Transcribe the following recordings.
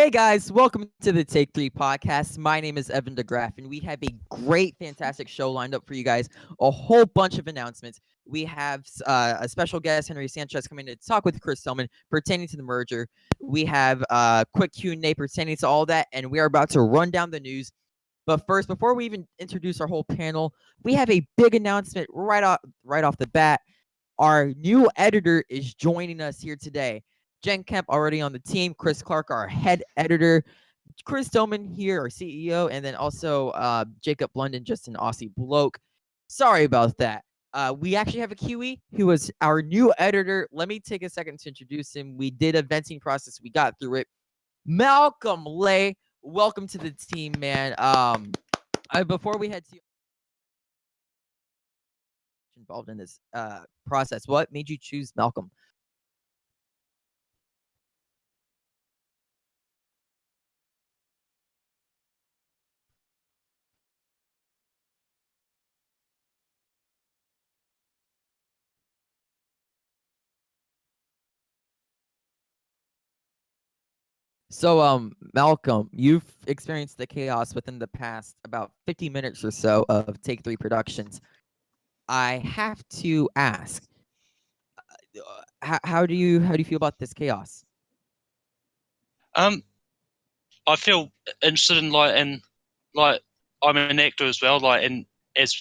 Hey guys, welcome to the Take 3 podcast. My name is Evan DeGraff, and we have a great, fantastic show lined up for you guys. A whole bunch of announcements. We have a special guest, Henry Sanchez, coming to talk with Chris Tillman pertaining to the merger. We have a quick Q&A pertaining to all that, and we are about to run down the news. But first, before we even introduce our whole panel, we have a big announcement right off the bat. Our new editor is joining us here today. Jen Kemp already on the team. Chris Clark, our head editor. Chris Tillman here, our CEO, and then also Jacob London, just an Aussie bloke. Sorry about that. We actually have a QE who is our new editor. Let me take a second to introduce him. We did a venting process. We got through it. Malcolm Lay, welcome to the team, man. Before we head to involved in this process, what made you choose Malcolm? So, Malcolm, you've experienced the chaos within the past about 50 minutes or so of Take 3 Productions. I have to ask, how do you feel about this chaos? I feel interested in I'm an actor as well. And as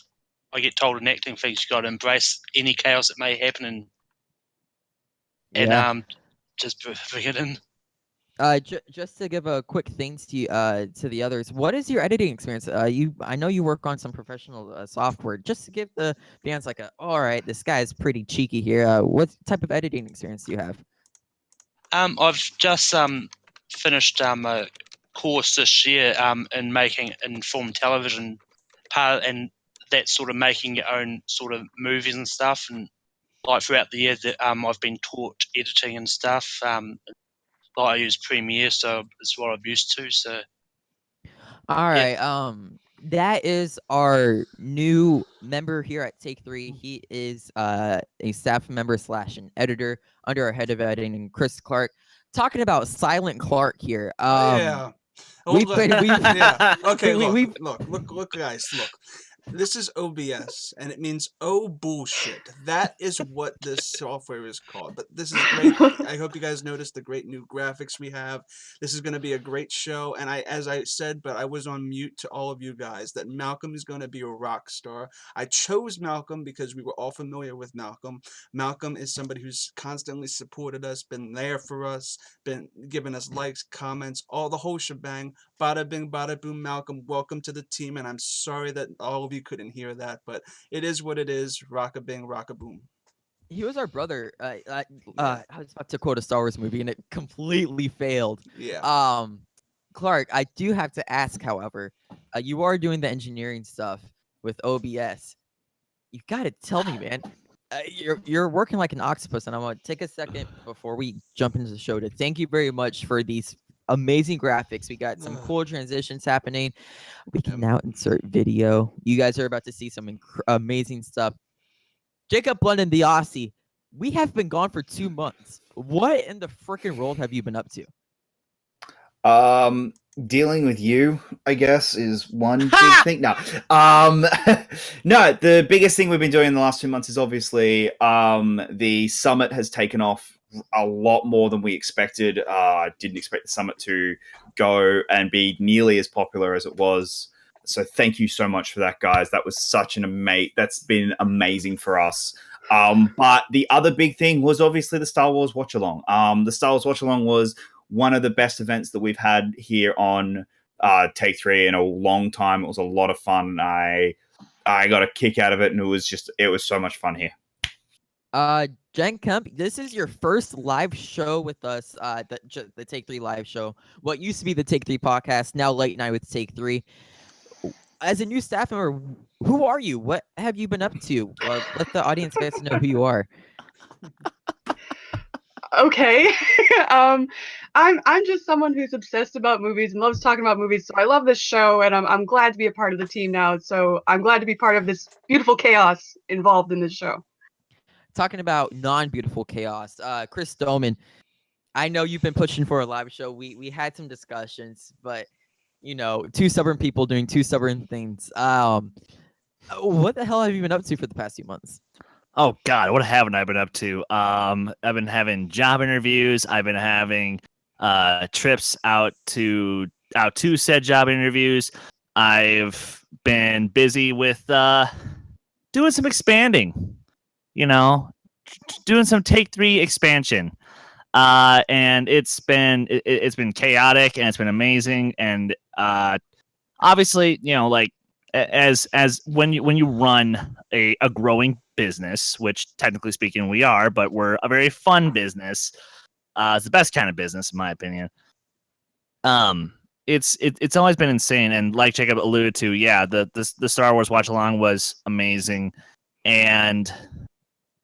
I get told in acting things, you got to embrace any chaos that may happen and Yeah. just bring it in. Just to give a quick thanks to the others. What is your editing experience? I know you work on some professional software. Just to give the fans like all right, this guy is pretty cheeky here. What type of editing experience do you have? I've just finished a course this year in making film television and that's sort of making your own sort of movies and stuff. And like throughout the year that I've been taught editing and stuff. I use Premiere, so it's what I'm used to. So All yeah. right. That is our new member here at Take 3. He is a staff member slash an editor under our head of editing, Chris Clark. Talking about Silent Clark here. Yeah. We've Hold been on. we've Yeah. Okay, we've look, guys, look. This is OBS, and it means oh bullshit. That is what this software is called. But this is great. I hope you guys noticed the great new graphics we have. This is going to be a great show. And as I said, but I was on mute to all of you guys, that Malcolm is going to be a rock star. I chose Malcolm because we were all familiar with Malcolm. Malcolm is somebody who's constantly supported us, been there for us, been giving us likes, comments, all the whole shebang. Bada bing, bada boom, Malcolm, welcome to the team, and I'm sorry that all of you couldn't hear that, but it is what it is. Rock a bing, rock a boom. he was our brother. Yeah. I was about to quote a Star Wars movie and it completely failed. Yeah. Clark, I do have to ask, however, you are doing the engineering stuff with OBS. You got to tell me, man. You're working like an octopus, and I want to take a second before we jump into the show to thank you very much for these amazing graphics. We got some cool transitions happening. We can now insert video. You guys are about to see some amazing stuff. Jacob London, the Aussie. We have been gone for 2 months. What in the freaking world have you been up to? Dealing with you, I guess, is one big thing. No, no. The biggest thing we've been doing in the last 2 months is obviously the summit has taken off a lot more than we expected. Didn't expect the summit to go and be nearly as popular as it was. So thank you so much for that, guys. That was such that's been amazing for us. But the other big thing was obviously the Star Wars watch along. The Star Wars watch along was one of the best events that we've had here on Take 3 in a long time. It was a lot of fun. I got a kick out of it, and it was so much fun here. Jen Kemp, this is your first live show with us, the Take 3 live show. What used to be the Take 3 podcast, now Late Night with Take 3. As a new staff member, who are you? What have you been up to? Let the audience get to know who you are. Okay. I'm just someone who's obsessed about movies and loves talking about movies. So I love this show, and I'm glad to be a part of the team now. So I'm glad to be part of this beautiful chaos involved in this show. Talking about non-beautiful chaos, Chris Stoneman, I know you've been pushing for a live show. We had some discussions, but two stubborn people doing two stubborn things. What the hell have you been up to for the past 2 months? Oh God, what haven't I been up to? I've been having job interviews. I've been having trips out to said job interviews. I've been busy with doing some expanding. Doing some Take 3 expansion. And it's been chaotic and it's been amazing. And obviously, like as when you run a growing business, which technically speaking we are, but we're a very fun business. It's the best kind of business in my opinion. It's always been insane, and like Jacob alluded to, yeah, the Star Wars watch along was amazing. And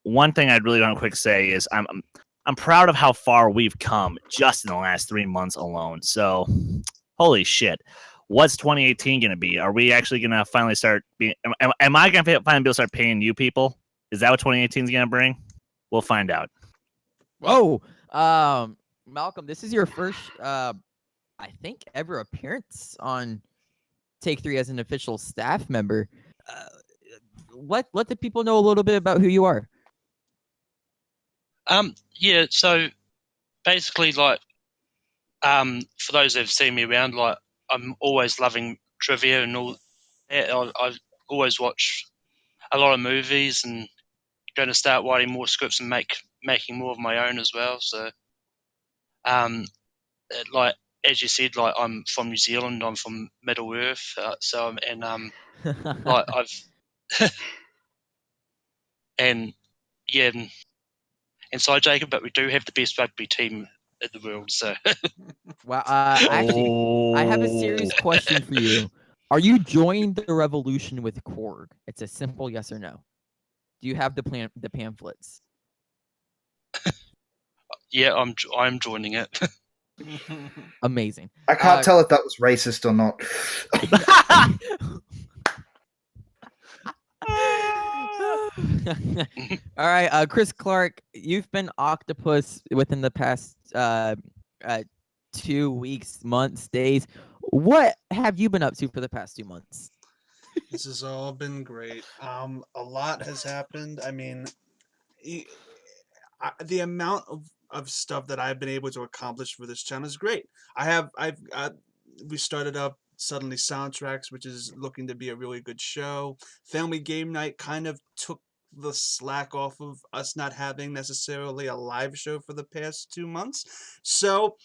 one thing I'd really want to quick say is I'm proud of how far we've come just in the last 3 months alone. So, holy shit. What's 2018 going to be? Are we actually going to finally start being... Am I going to finally be able to start paying you people? Is that what 2018 is going to bring? We'll find out. Whoa. Malcolm, this is your first, I think, ever appearance on Take 3 as an official staff member. Let the people know a little bit about who you are. Yeah, so basically, like, for those that have seen me around, like, I'm always loving trivia and all that. I always watch a lot of movies and going to start writing more scripts and making more of my own as well. So, like, as you said, like, I'm from New Zealand. I'm from Middle Earth. Like, I've and yeah, and so Jacob, but we do have the best rugby team in the world. So, Well, actually, I have a serious question for you. Are you joining the revolution with Korg? It's a simple yes or no. Do you have the pamphlets? yeah, I'm joining it. Amazing. I can't tell if that was racist or not. All right, Chris Clark, you've been Octopus within the past 2 weeks, months, days. What have you been up to for the past 2 months? This has all been great. A lot has happened. I mean, the amount of stuff that I've been able to accomplish for this channel is great. We started up Suddenly Soundtracks, which is looking to be a really good show. Family Game Night kind of took the slack off of us not having necessarily a live show for the past 2 months. So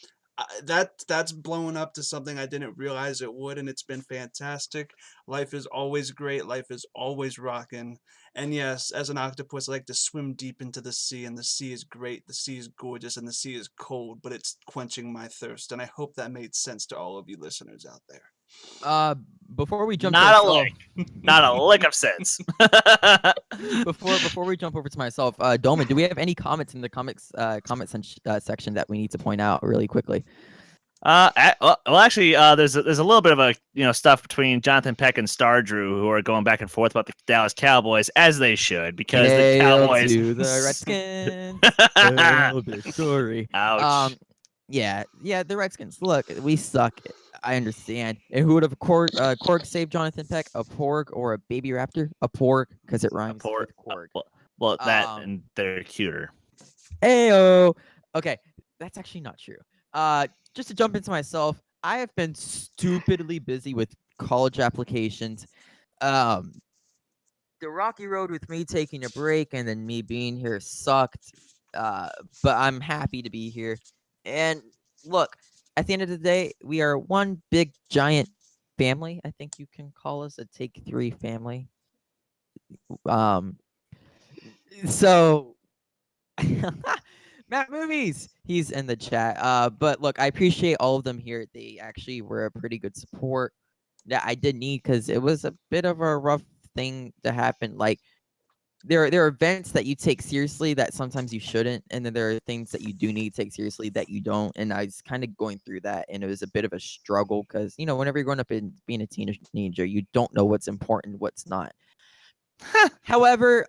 that's blown up to something I didn't realize it would, and it's been fantastic. Life is always great. Life is always rocking. And yes, as an octopus, I like to swim deep into the sea, and the sea is great. The sea is gorgeous, and the sea is cold, but it's quenching my thirst. And I hope that made sense to all of you listeners out there. Before we jump Not to a lick. Not a lick of sense. before we jump over to myself, Dolman, do we have any comments in the comment section that we need to point out really quickly? Well, actually, there's a little bit of a stuff between Jonathan Peck and Star Drew, who are going back and forth about the Dallas Cowboys, as they should, because the Cowboys to the Redskins. Tell the story. Ouch. Yeah, the Redskins. Look, we suck. I understand. And who would have Korg saved Jonathan Peck? A porg or a baby raptor? A porg, because it rhymes with Korg. Well, that and they're cuter. Ayo. Okay, that's actually not true. Just to jump into myself, I have been stupidly busy with college applications. The rocky road with me taking a break and then me being here sucked. But I'm happy to be here. And look, at the end of the day, we are one big giant family. I think you can call us a Take 3 family. So Matt Movies, he's in the chat. But look, I appreciate all of them here. They actually were a pretty good support that I did need, because it was a bit of a rough thing to happen. Like, there are events that you take seriously that sometimes you shouldn't, and then there are things that you do need to take seriously that you don't. And I was kind of going through that, and it was a bit of a struggle, because whenever you're growing up and being a teenager, you don't know what's important, what's not. However,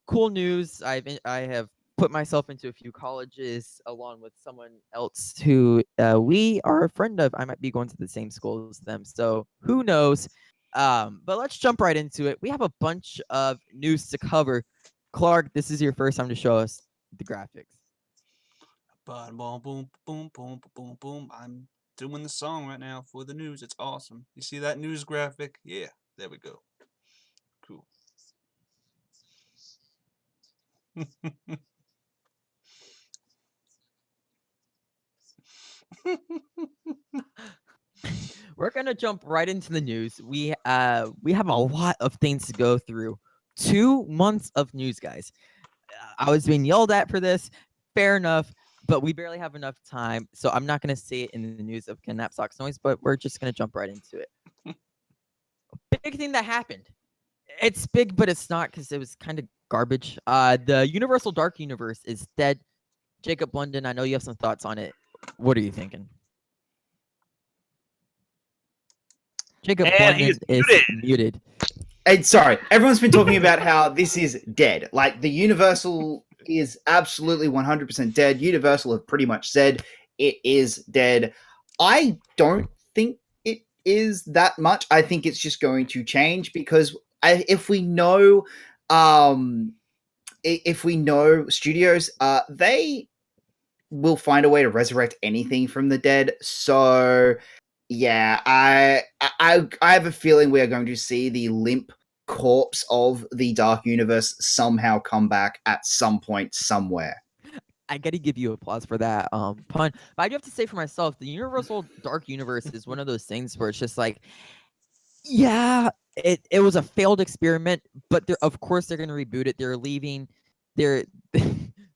cool news. I have put myself into a few colleges along with someone else who we are a friend of. I might be going to the same school as them, so who knows? But let's jump right into it. We have a bunch of news to cover. Clark, this is your first time to show us the graphics. Boom, boom, boom, boom, boom, boom, boom. I'm doing the song right now for the news. It's awesome. You see that news graphic? Yeah, there we go. Cool. We're gonna jump right into the news. We have a lot of things to go through. 2 months of news, guys. I was being yelled at for this. Fair enough, but we barely have enough time, so I'm not gonna say it in the news of Kidnap Socks Noise, but we're just gonna jump right into it. Big thing that happened. It's big, but it's not because it was kind of garbage. The Universal Dark Universe is dead. Jacob London, I know you have some thoughts on it. What are you thinking? Jacob And London he's is muted. muted. And sorry, everyone's been talking about how this is dead. Like the Universal is absolutely 100% dead. Universal have pretty much said it is dead. I don't think it is that much. I think it's just going to change because if we know studios, they will find a way to resurrect anything from the dead. So yeah, I have a feeling we are going to see the limp corpse of the Dark Universe somehow come back at some point somewhere. I gotta give you applause for that pun. But I do have to say for myself, the Universal Dark Universe is one of those things where it's just like, yeah, it was a failed experiment, but of course they're gonna reboot it. They're leaving they're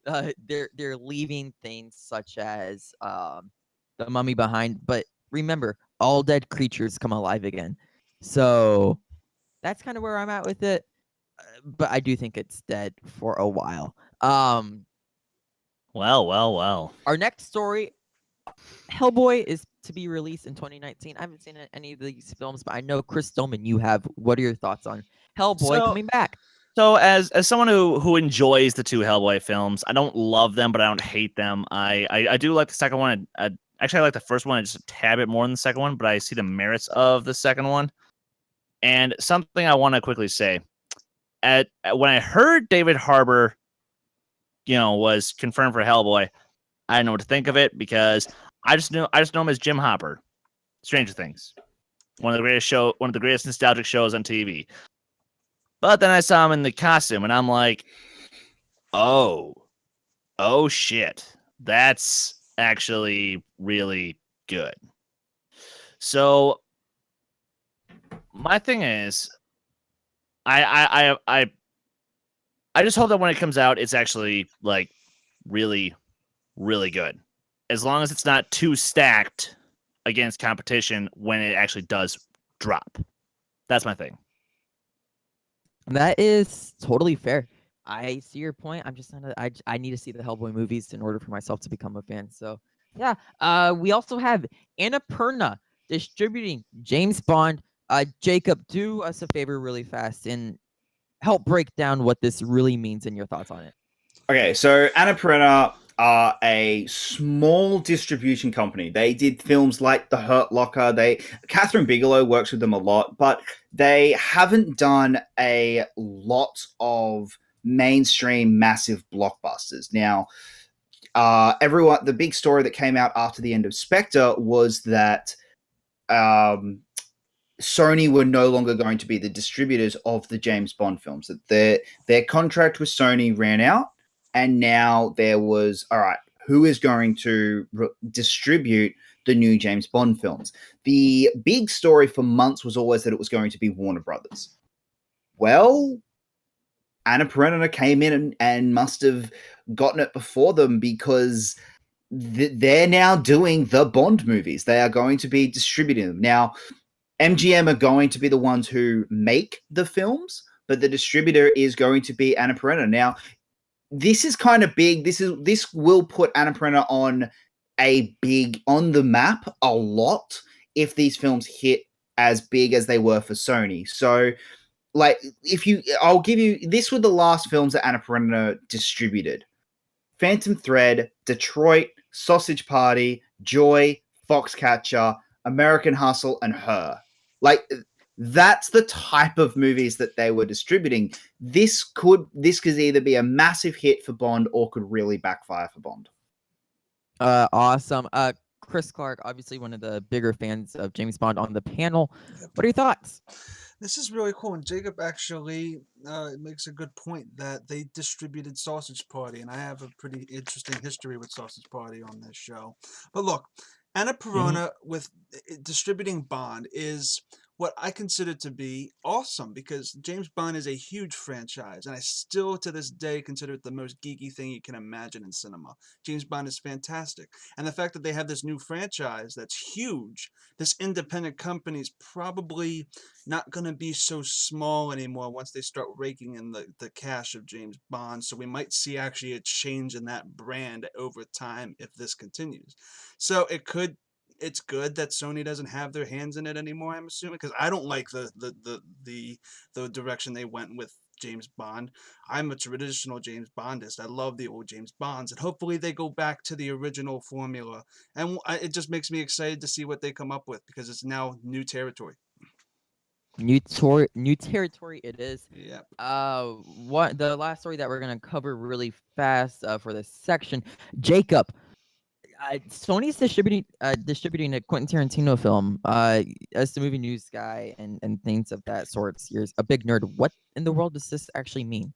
they're leaving things such as the mummy behind. But remember, all dead creatures come alive again. So that's kind of where I'm at with it. But I do think it's dead for a while. Well. Our next story, Hellboy is to be released in 2019. I haven't seen any of these films, but I know Chris Stillman, you have. What are your thoughts on Hellboy So- coming back? So as someone who enjoys the two Hellboy films, I don't love them, but I don't hate them. I do like the second one. Actually, I like the first one just a tad bit more than the second one, but I see the merits of the second one. And something I want to quickly say, when I heard David Harbour, was confirmed for Hellboy, I didn't know what to think of it because I just know him as Jim Hopper, Stranger Things, one of the greatest nostalgic shows on TV. But then I saw him in the costume, and I'm like, oh shit, that's actually really good. So my thing is, I just hope that when it comes out, it's actually like really, really good. As long as it's not too stacked against competition when it actually does drop. That's my thing. That is totally fair. I see your point. I'm just not. I need to see the Hellboy movies in order for myself to become a fan. So yeah. We also have Annapurna distributing James Bond. Jacob, do us a favor really fast and help break down what this really means and your thoughts on it. Okay, so Annapurna are a small distribution company. They did films like The Hurt Locker. Catherine Bigelow works with them a lot, but they haven't done a lot of mainstream massive blockbusters. Now, the big story that came out after the end of Spectre was that Sony were no longer going to be the distributors of the James Bond films. That their contract with Sony ran out, and now there was, all right, who is going to distribute the new James Bond films? The big story for months was always that it was going to be Warner Brothers. Well, Annapurna came in and must have gotten it before them because they're now doing the Bond movies. They are going to be distributing them. Now, MGM are going to be the ones who make the films, but the distributor is going to be Annapurna. Now, this is kind of big. This will put Annapurna on the map a lot if these films hit as big as they were for Sony. So, like, these were the last films that Annapurna distributed. Phantom Thread, Detroit, Sausage Party, Joy, Foxcatcher, American Hustle, and Her. Like, that's the type of movies that they were distributing. This could either be a massive hit for Bond or could really backfire for Bond. Awesome. Chris Clark, obviously one of the bigger fans of James Bond on the panel. Yep. What are your thoughts? This is really cool, and Jacob actually makes a good point that they distributed Sausage Party, and I have a pretty interesting history with Sausage Party on this show. But look, Anna Perona with distributing Bond is what I consider to be awesome, because James Bond is a huge franchise, and I still to this day consider it the most geeky thing you can imagine in cinema. James Bond is fantastic, and the fact that they have this new franchise that's huge, this independent company is probably not going to be so small anymore once they start raking in the cash of James Bond. So we might see actually a change in that brand over time if this continues. So it's good that Sony doesn't have their hands in it anymore, I'm assuming, because I don't like the direction they went with James Bond. I'm a traditional James Bondist. I love the old James Bonds, and hopefully they go back to the original formula. And it just makes me excited to see what they come up with, because it's now new territory. New territory it is. Yep. What the last story that we're gonna cover really fast for this section, Jacob. Sony's distributing a Quentin Tarantino film. As the movie news guy and things of that sort, you're a big nerd. What in the world does this actually mean?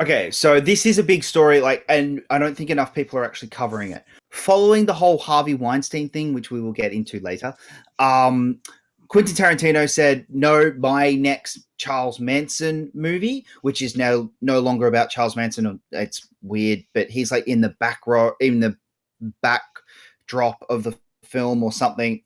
Okay, so this is a big story, and I don't think enough people are actually covering it. Following the whole Harvey Weinstein thing, which we will get into later, Quentin Tarantino said, no, my next Charles Manson movie, which is now no longer about Charles Manson. It's weird, but he's like in the backdrop of the film or something.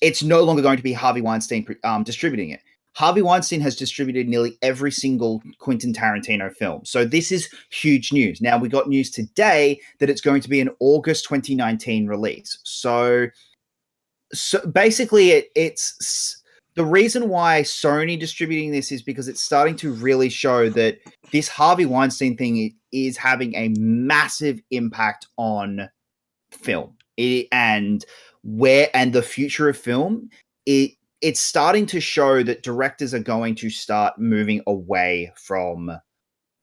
It's no longer going to be Harvey Weinstein distributing it. Harvey Weinstein has distributed nearly every single Quentin Tarantino film. So this is huge news. Now, we got news today that it's going to be an August 2019 release. So basically, it's the reason why Sony distributing this is because it's starting to really show that this Harvey Weinstein thing is having a massive impact on film and the future of film. It's starting to show that directors are going to start moving away from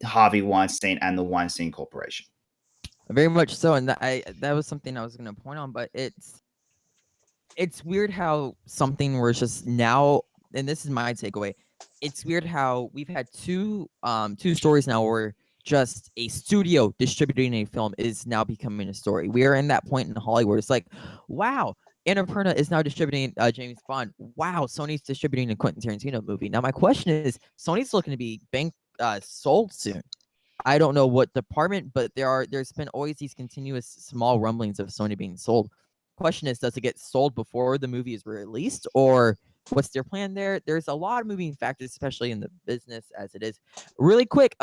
Harvey Weinstein and the Weinstein Corporation. Very much so, and that was something I was going to point on, but it's weird how something where it's just now, and this is my takeaway. It's weird how we've had two stories now where just a studio distributing a film is now becoming a story. We are in that point in Hollywood. It's like, wow, Annapurna is now distributing James Bond. Wow, Sony's distributing a Quentin Tarantino movie. Now, my question is, Sony's looking to be sold soon. I don't know what department, but there's been always these continuous small rumblings of Sony being sold. Question is, does it get sold before the movie is released, or what's their plan there? There's a lot of moving factors, especially in the business as it is. Really quick,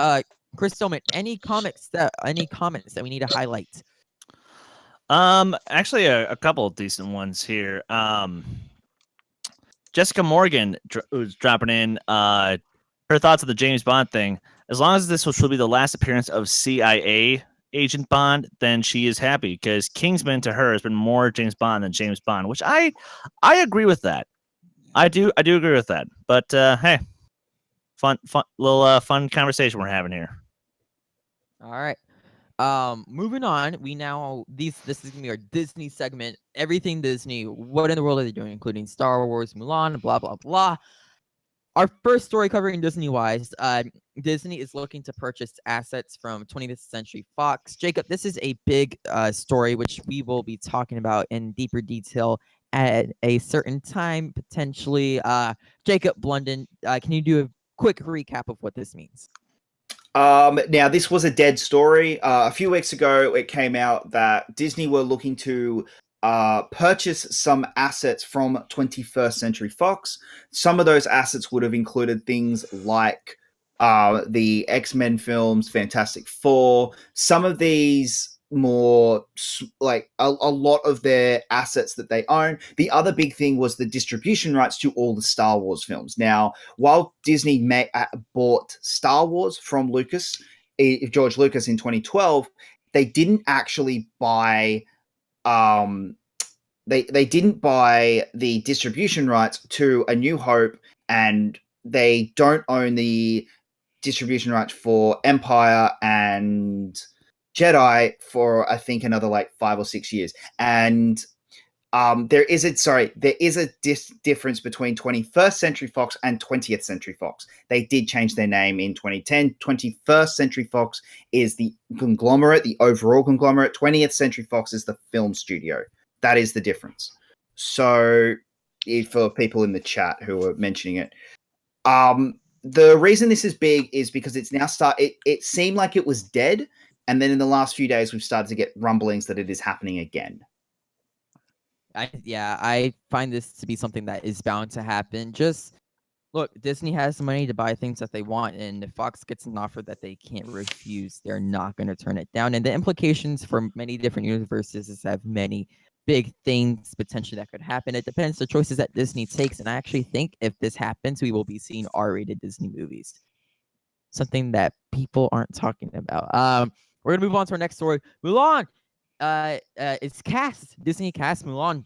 Chris Stillman, any comments that we need to highlight? Actually, a couple of decent ones here. Jessica Morgan was dropping in her thoughts on the James Bond thing. As long as this will be the last appearance of CIA agent Bond, then she is happy, because Kingsman to her has been more James Bond than James Bond, which I agree with that. I do agree with that. But hey, fun fun conversation we're having here. All right. Moving on. This is gonna be our Disney segment. Everything Disney. What in the world are they doing, including Star Wars, Mulan, blah blah blah. Our first story covering Disney-wise, Disney is looking to purchase assets from 20th Century Fox. Jacob, this is a big story, which we will be talking about in deeper detail at a certain time, potentially. Jacob Blunden, can you do a quick recap of what this means? Now, this was a dead story. A few weeks ago, it came out that Disney were looking to purchase some assets from 21st Century Fox. Some of those assets would have included things like the X-Men films, Fantastic Four. Some of these more like a lot of their assets that they own. The other big thing was the distribution rights to all the Star Wars films. Now, while Disney bought Star Wars from George Lucas in 2012, they didn't actually buy they didn't buy the distribution rights to A New Hope, and they don't own the distribution rights for Empire and Jedi for I think another like 5 or 6 years. And there is a difference between 21st Century Fox and 20th Century Fox. They did change their name in 2010. 21st Century Fox is the conglomerate, the overall conglomerate. 20th Century Fox is the film studio. That is the difference. So, for people in the chat who are mentioning it, the reason this is big is because it's now it seemed like it was dead, and then in the last few days we've started to get rumblings that it is happening again. I find this to be something that is bound to happen. Just look, Disney has the money to buy things that they want, and if Fox gets an offer that they can't refuse, they're not going to turn it down. And the implications for many different universes is have many big things potentially that could happen. It depends the choices that Disney takes, and I actually think if this happens, we will be seeing R-rated Disney movies. Something that people aren't talking about. We're gonna move on to our next story. Mulan. It's cast. Disney cast Mulan.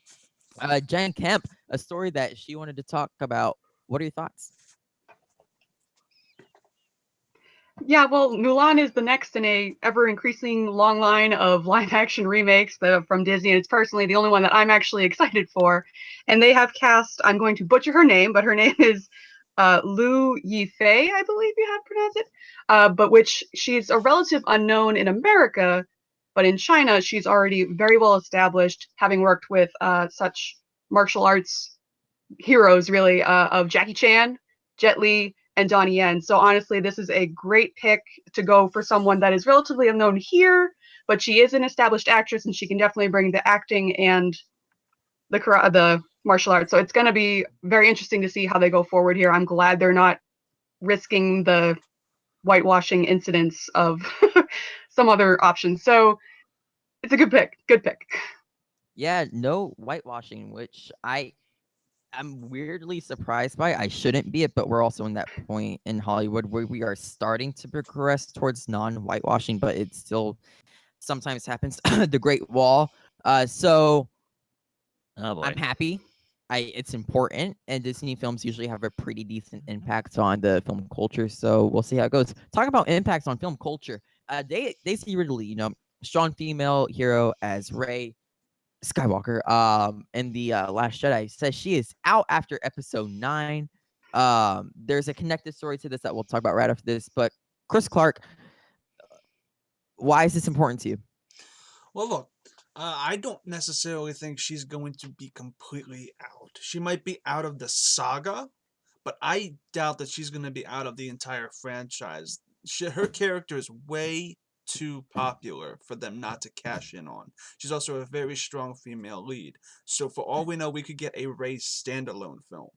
Jen Kemp, a story that she wanted to talk about. What are your thoughts? Yeah, well, Mulan is the next in a ever increasing long line of live action remakes from Disney, and it's personally the only one that I'm actually excited for. And they have cast, I'm going to butcher her name, but her name is Liu Yifei, I believe you have pronounced it, but which she's a relative unknown in America, but in China she's already very well established, having worked with such martial arts heroes, really, of Jackie Chan, Jet Li, and Donnie Yen. So honestly, this is a great pick to go for someone that is relatively unknown here, but she is an established actress and she can definitely bring the acting and the martial arts. So it's going to be very interesting to see how they go forward here. I'm glad they're not risking the whitewashing incidents of some other options. So it's a good pick. Good pick. Yeah, no whitewashing, which I'm weirdly surprised by. I shouldn't be it, but we're also in that point in Hollywood where we are starting to progress towards non-whitewashing, but it still sometimes happens. The Great Wall. So Oh boy. I'm happy. It's important, and Disney films usually have a pretty decent impact on the film culture. So we'll see how it goes. Talk about impacts on film culture. Daisy Ridley, strong female hero as Rey Skywalker, in the Last Jedi, says she is out after episode 9. There's a connected story to this that we'll talk about right after this. But Chris Clark, why is this important to you? Well, look, I don't necessarily think she's going to be completely out. She might be out of the saga, but I doubt that she's going to be out of the entire franchise. Her character is way too popular for them not to cash in on. She's also a very strong female lead. So for all we know, we could get a Rey standalone film.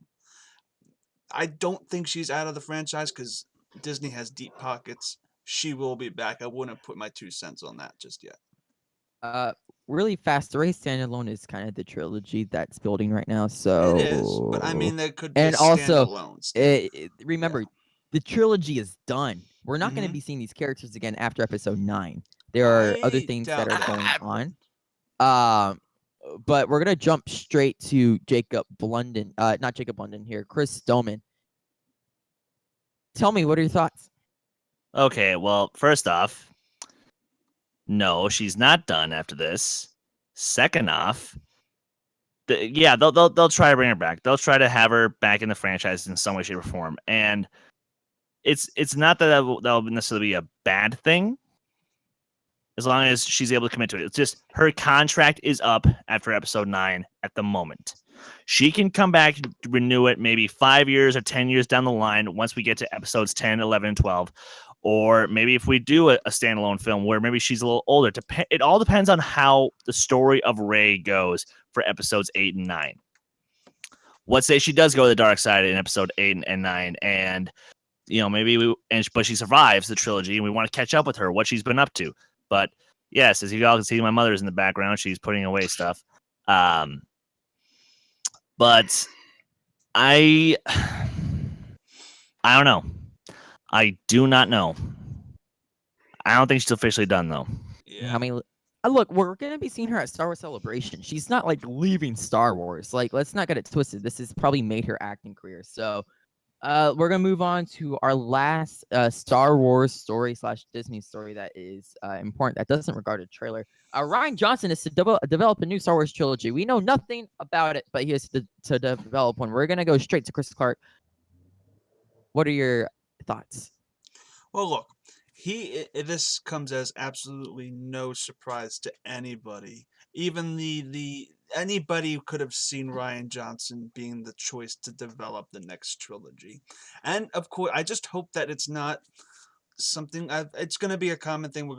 I don't think she's out of the franchise because Disney has deep pockets. She will be back. I wouldn't put my 2 cents on that just yet. Really fast. The Rey standalone is kind of the trilogy that's building right now. So It is, but I mean, there could be and a also, standalone. remember, the trilogy is done. We're not going to Mhm. be seeing these characters again after episode 9. There are other I things doubt that are that. going on. But we're gonna jump straight to Jacob London. Not Jacob London here. Chris Stoneman. Tell me, what are your thoughts? Okay, well, first off, no, she's not done after this. Second off, they'll try to bring her back. They'll try to have her back in the franchise in some way, shape, or form. And it's not that that'll necessarily be a bad thing, as long as she's able to commit to it. It's just her contract is up after episode 9 at the moment. She can come back, renew it maybe 5 years or 10 years down the line once we get to episodes 10, 11, and 12. Or maybe if we do a standalone film where maybe she's a little older. It all depends on how the story of Rey goes for episodes 8 and 9. Let's say she does go to the dark side in episode 8 and 9, and but she survives the trilogy, and we want to catch up with her, what she's been up to. But yes, as you all can see, my mother's in the background. She's putting away stuff. But I don't know. I do not know. I don't think she's officially done, though. Yeah. How many? Look, we're gonna be seeing her at Star Wars Celebration. She's not like leaving Star Wars. Like, let's not get it twisted. This has probably made her acting career. So, we're gonna move on to our last Star Wars story / Disney story that is important. That doesn't regard a trailer. Ryan Johnson is to develop a new Star Wars trilogy. We know nothing about it, but he is to develop one. We're gonna go straight to Chris Clark. What are your thoughts? Well, look, this comes as absolutely no surprise to anybody. Even the anybody who could have seen Ryan Johnson being the choice to develop the next trilogy. And of course, I just hope that it's not something it's going to be a common thing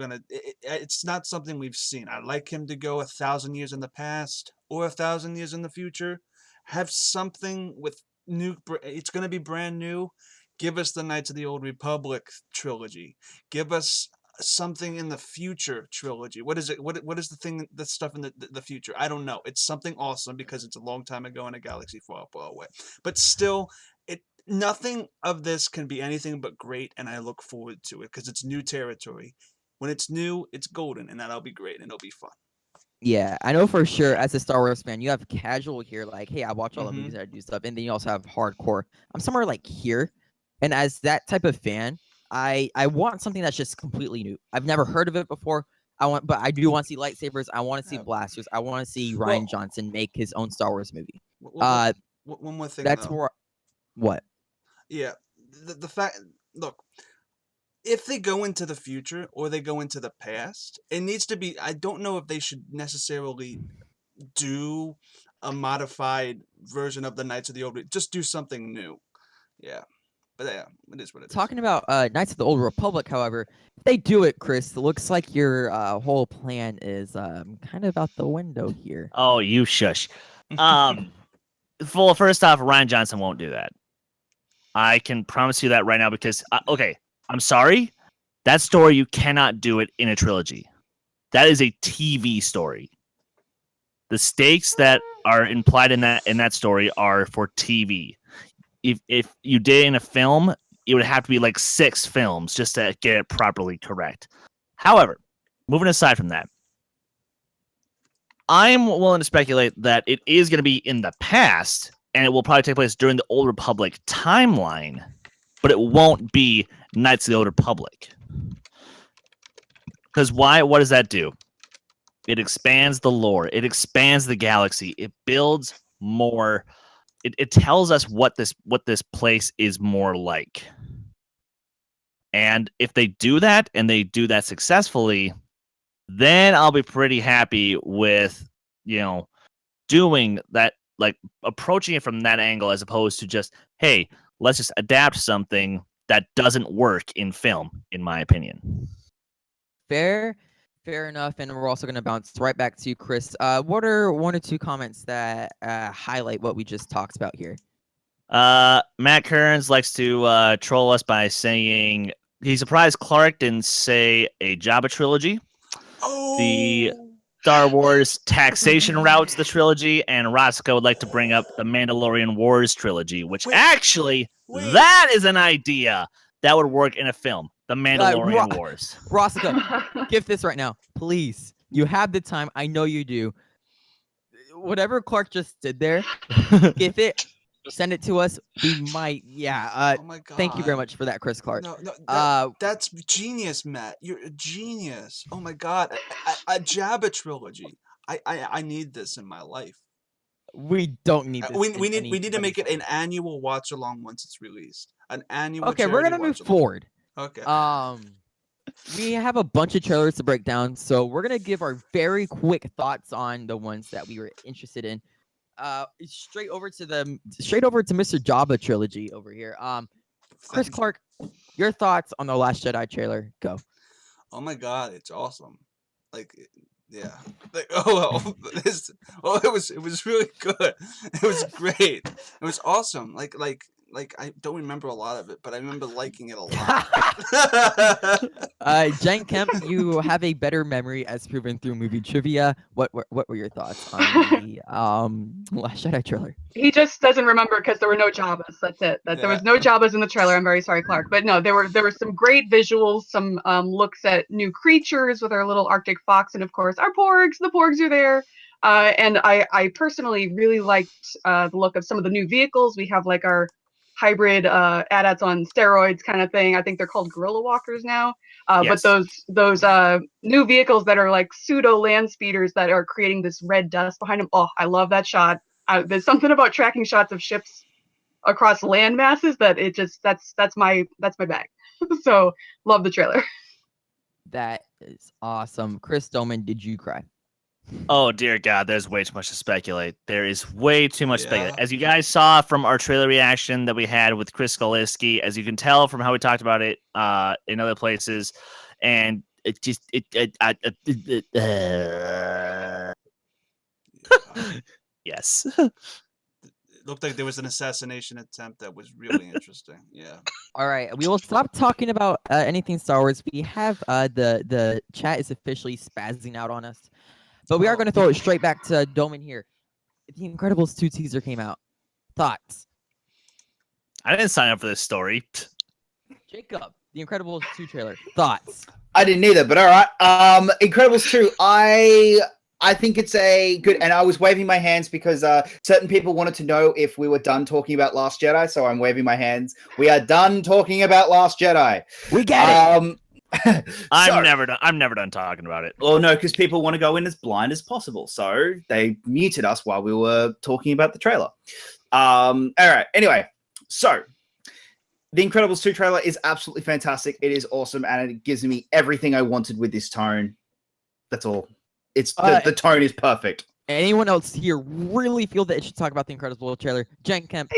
it's not something we've seen. I'd like him to go 1,000 years in the past or 1,000 years in the future, have something with it's going to be brand new. Give us the Knights of the Old Republic trilogy. Give us something in the future trilogy. What is it? What is the stuff in the future? I don't know. It's something awesome because it's a long time ago in a galaxy far, far away. But still, nothing of this can be anything but great, and I look forward to it because it's new territory. When it's new, it's golden, and that'll be great, and it'll be fun. Yeah, I know for sure. As a Star Wars fan, you have casual here, like, hey, I watch all the Mhm. movies, I do stuff, and then you also have hardcore. I'm somewhere like here, and as that type of fan, I want something that's just completely new. I've never heard of it before. But I do want to see lightsabers. I want to see Yeah. blasters. I want to see Ryan Well- Johnson make his own Star Wars movie. One more thing, That's though. where what? Yeah, the fact. Look, if they go into the future or they go into the past, it needs to be. I don't know if they should necessarily do a modified version of the Knights of the Old. Just do something new. Yeah, but yeah, it is what it is. Talking about Knights of the Old Republic, however, if they do it, Chris, it looks like your whole plan is kind of out the window here. Oh, you shush. Well, first off, Ryan Johnson won't do that. I can promise you that right now because, okay, I'm sorry. That story, you cannot do it in a trilogy. That is a TV story. The stakes that are implied in that story are for TV. If you did it in a film, it would have to be like 6 films just to get it properly correct. However, moving aside from that, I'm willing to speculate that it is going to be in the past, and it will probably take place during the Old Republic timeline, but it won't be Knights of the Old Republic. Because why? What does that do? It expands the lore. It expands the galaxy. It builds more. It tells us what this place is more like. And if they do that, and they do that successfully, then I'll be pretty happy with, doing that, like approaching it from that angle as opposed to just, hey, let's just adapt something that doesn't work in film, in my opinion. Fair enough. And we're also going to bounce right back to you, Chris. What are 1 or 2 comments that highlight what we just talked about here? Matt Kearns likes to troll us by saying he's surprised Clark didn't say a Jabba trilogy. Oh, The Star Wars taxation routes the trilogy, and Roscoe would like to bring up the Mandalorian Wars trilogy, which Wait. actually, Wait. that is an idea that would work in a film. The Mandalorian Wars. Roscoe, give this right now, please. You have the time. I know you do. Whatever Clark just did there, give it, send it to us. We might, oh my god! Thank you very much for that, Chris Clark. No, Uh, that's genius, Matt. You're a genius. Oh my god, a Jabba trilogy. I need this in my life. We don't need this. We in need to anybody's make it an life. annual watch along once it's released. An annual. Okay, we're gonna charity move watch-along. forward. Okay. We have a bunch of trailers to break down, so we're gonna give our very quick thoughts on the ones that we were interested in. Straight over to Mr. Jabba trilogy over here. Chris Clark, your thoughts on the Last Jedi trailer? Go. Oh my god, it's awesome. Like, yeah. Like, it was really good. It was great. It was awesome. Like I don't remember a lot of it, but I remember liking it a lot. Jen Kemp, you have a better memory as proven through movie trivia. What were your thoughts on the Last Jedi trailer? He just doesn't remember because there were no Jabbas. That's it. That there was no Jabbas in the trailer. I'm very sorry, Clark. But no, there were some great visuals, some looks at new creatures with our little Arctic fox, and of course our Porgs. The Porgs are there. And I personally really liked the look of some of the new vehicles. We have like our hybrid AT-ATs on steroids kind of thing. I think they're called gorilla walkers now. Yes. But those new vehicles that are like pseudo land speeders that are creating this red dust behind them. Oh, I love that shot. There's something about tracking shots of ships across land masses that it just that's my bag. So love the trailer. That is awesome. Chris Doman, did you cry? Oh dear God, there's way too much to speculate. There is way too much to speculate. Yeah. As you guys saw from our trailer reaction that we had with Chris Skaliski, as you can tell from how we talked about it in other places, and it just yes. It looked like there was an assassination attempt that was really interesting. Yeah. All right, we will stop talking about anything Star Wars. We have the chat is officially spazzing out on us, but we are going to throw it straight back to Doman here. The Incredibles 2 teaser came out. Thoughts? I didn't sign up for this story. Jacob, the Incredibles 2 trailer. Thoughts? I didn't either, but all right. Incredibles 2. I think it's a good, and I was waving my hands because certain people wanted to know if we were done talking about Last Jedi, so I'm waving my hands. We are done talking about Last Jedi. We get it. I'm never done talking about it. Well, no, because people want to go in as blind as possible, so they muted us while we were talking about the trailer. All right. Anyway, so the Incredibles 2 trailer is absolutely fantastic. It is awesome, and it gives me everything I wanted with this tone. That's all. It's the tone is perfect. Anyone else here really feel that it should talk about the Incredibles trailer? Jen Kemp.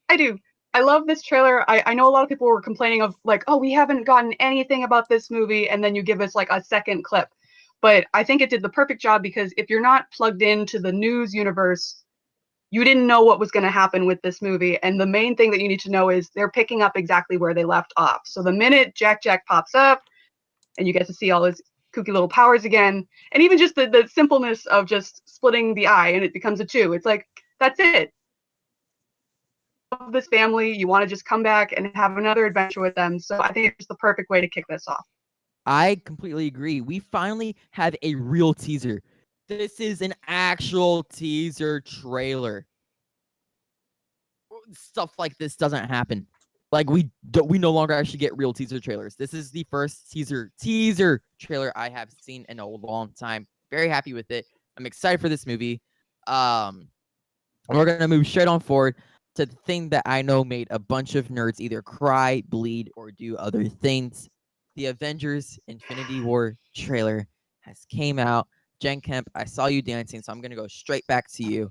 I do. I love this trailer. I know a lot of people were complaining of like, oh, we haven't gotten anything about this movie, and then you give us like a second clip. But I think it did the perfect job because if you're not plugged into the news universe, you didn't know what was going to happen with this movie. And the main thing that you need to know is they're picking up exactly where they left off. So the minute Jack pops up and you get to see all his kooky little powers again, and even just the simpleness of just splitting the eye and it becomes a 2. It's like, that's it. Love this family. You want to just come back and have another adventure with them. So I think it's the perfect way to kick this off. I completely agree. We finally have a real teaser. This is an actual teaser trailer. Stuff like this doesn't happen. Like we no longer actually get real teaser trailers. This is the first teaser trailer I have seen in a long time. Very happy with it. I'm excited for this movie. We're gonna move straight on forward to the thing that I know made a bunch of nerds either cry, bleed, or do other things. The Avengers Infinity War trailer has came out. Jen Kemp, I saw you dancing, so I'm gonna go straight back to you.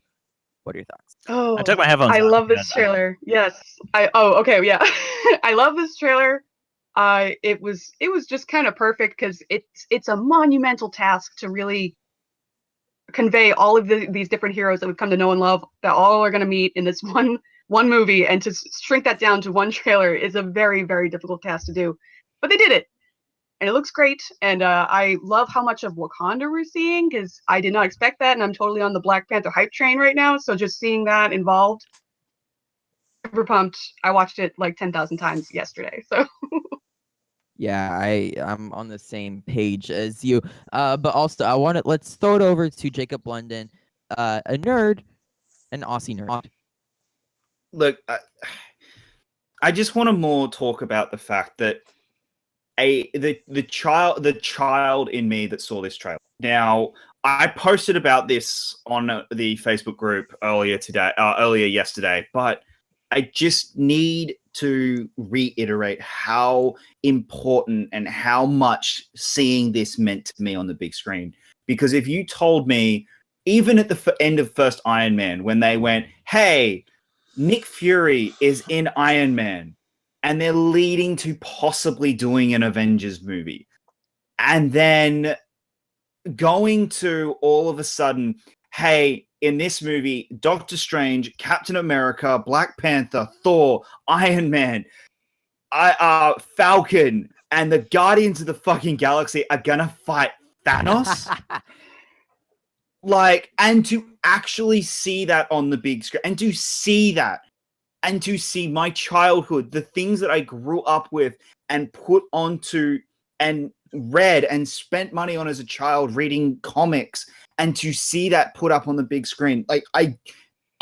What are your thoughts? Oh, I took my headphones I off. love this trailer. Yes. Okay, yeah. I love this trailer. It was just kind of perfect because it's a monumental task to really convey all of these different heroes that we've come to know and love that all are going to meet in this one movie, and to shrink that down to one trailer is a very, very difficult task to do. But they did it. And it looks great, and I love how much of Wakanda we're seeing, because I did not expect that, and I'm totally on the Black Panther hype train right now, so just seeing that involved, super pumped. I watched it like 10,000 times yesterday, so. Yeah, I'm on the same page as you. But also, let's throw it over to Jacob London, a nerd, an Aussie nerd. Look, I just want to more talk about the fact that the child in me that saw this trailer. Now, I posted about this on the Facebook group earlier yesterday, but I just need to reiterate how important and how much seeing this meant to me on the big screen. Because if you told me, even at the end of first Iron Man, when they went, hey, Nick Fury is in Iron Man, and they're leading to possibly doing an Avengers movie. And then going to all of a sudden, hey, in this movie, Doctor Strange, Captain America, Black Panther, Thor, Iron Man, Falcon, and the Guardians of the fucking Galaxy are gonna fight Thanos. Like, and to actually see that on the big screen, and to see that, and to see my childhood, the things that I grew up with and put onto and read and spent money on as a child reading comics, and to see that put up on the big screen, like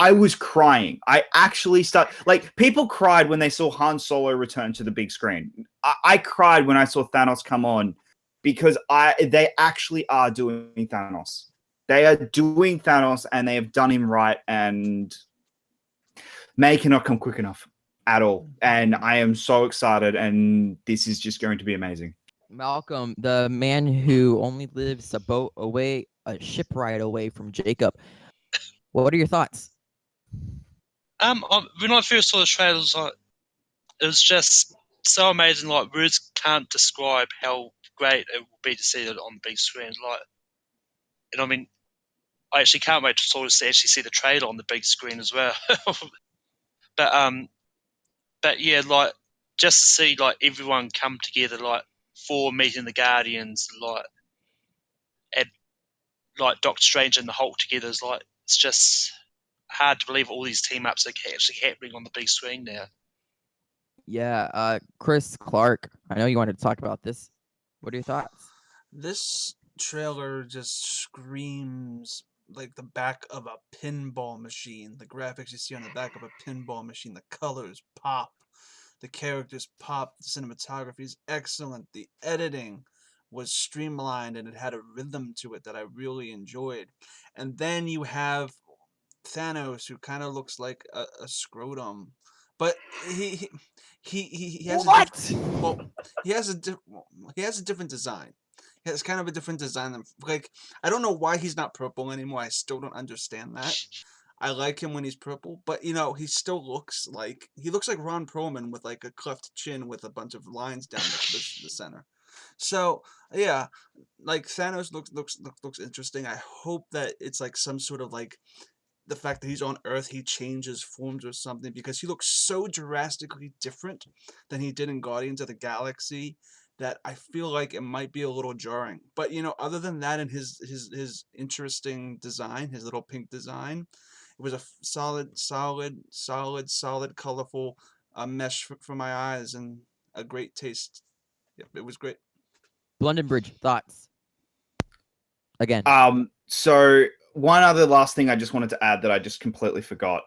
I was crying. I actually like, people cried when they saw Han Solo return to the big screen. I cried when I saw Thanos come on, because they actually are doing Thanos. They are doing Thanos, and they have done him right, and May cannot come quick enough at all. And I am so excited, and this is just going to be amazing. Malcolm, the man who only lives a ship ride away from Jacob. What are your thoughts? When I first saw the trailers, it was just so amazing. Like, words can't describe how great it will be to see it on the big screen. Like, and I mean, I actually can't wait to sort of actually see the trailer on the big screen as well. But yeah, like, just to see like everyone come together, like, for meeting the Guardians, like, and like Doctor Strange and the Hulk together, is like, it's just hard to believe all these team ups are actually happening on the big screen now. Yeah, Chris Clark, I know you wanted to talk about this. What are your thoughts? This trailer just screams like the back of a pinball machine. The graphics you see on the back of a pinball machine, the colors pop, the characters pop, the cinematography is excellent, the editing was streamlined, and it had a rhythm to it that I really enjoyed. And then you have Thanos, who kind of looks like a scrotum, but he has he has a different design. He has kind of a different design than, like, I don't know why he's not purple anymore. I still don't understand that. I like him when he's purple, but he still looks like Ron Perlman with like a cleft chin with a bunch of lines down the center. So yeah, like, Thanos looks interesting. I hope that it's like some sort of, like, the fact that he's on Earth, he changes forms or something, because he looks so drastically different than he did in Guardians of the Galaxy that I feel like it might be a little jarring. But other than that, and his interesting design, his little pink design, it was a solid, colorful mesh for my eyes, and a great taste. Yep, it was great. London Bridge, thoughts? Again. So one other last thing I just wanted to add that I just completely forgot.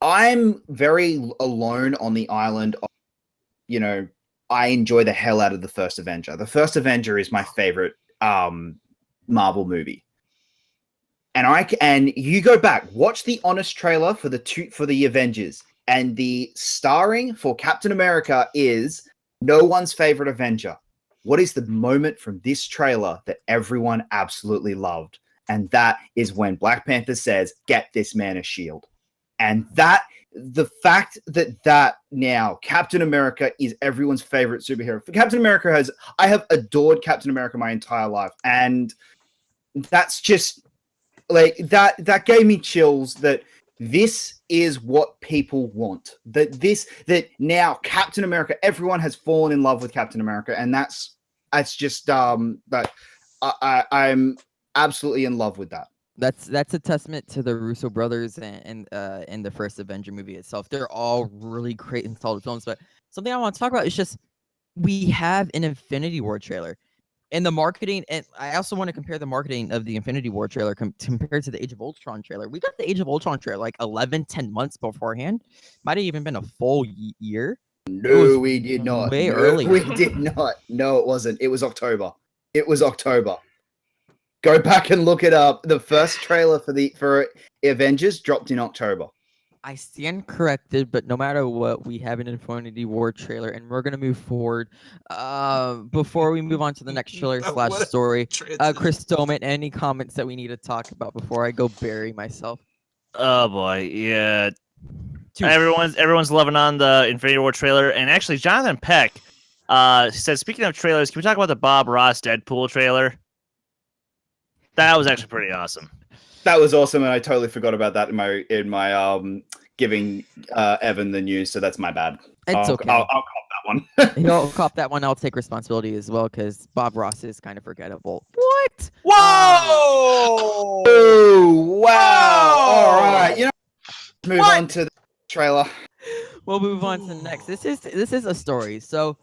I'm very alone on the island of, I enjoy the hell out of the first Avenger. The first Avenger is my favorite Marvel movie. And you go back, watch the honest trailer for the Avengers, and the starring for Captain America is no one's favorite Avenger. What is the moment from this trailer that everyone absolutely loved? And that is when Black Panther says, "Get this man a shield." And the fact that now Captain America is everyone's favorite superhero. Captain America I have adored Captain America my entire life. And that's just like, that gave me chills, that this is what people want. That now Captain America, everyone has fallen in love with Captain America. And that's just, that I'm absolutely in love with that. That's a testament to the Russo brothers and the first Avenger movie itself. They're all really great and solid films. But something I want to talk about is just, we have an Infinity War trailer, and the marketing. And I also want to compare the marketing of the Infinity War trailer compared to the Age of Ultron trailer. We got the Age of Ultron trailer like 10 months beforehand. Might have even been a full year. No, we did not. Way earlier. We did not. No, it wasn't. It was October. Go back and look it up. The first trailer for Avengers dropped in October. I stand corrected, but no matter what, we have an Infinity War trailer, and we're gonna move forward. Before we move on to the next trailer / story, Chris Stoman, any comments that we need to talk about before I go bury myself? Oh boy, yeah. Everyone's loving on the Infinity War trailer, and actually, Jonathan Peck said, speaking of trailers, can we talk about the Bob Ross Deadpool trailer? That was actually pretty awesome. That was awesome, and I totally forgot about that in my giving Evan the news. So that's my bad. It's I'll okay. cop that one. He'll cop that one. I'll take responsibility as well because Bob Ross is kind of forgettable. What? Whoa! Oh wow! All right, Whoa! you know, move What? on to the trailer. We'll move on to the next. This is a story. So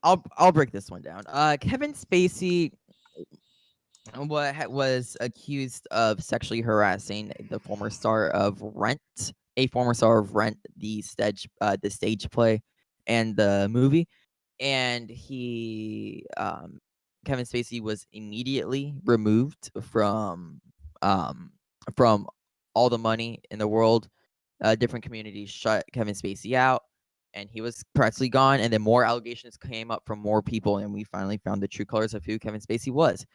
I'll break this one down. Kevin Spacey was accused of sexually harassing the former star of Rent, the stage play and the movie, and Kevin Spacey was immediately removed from All the Money in the World. Different communities shut Kevin Spacey out, and he was practically gone. And then more allegations came up from more people, and we finally found the true colors of who Kevin Spacey was.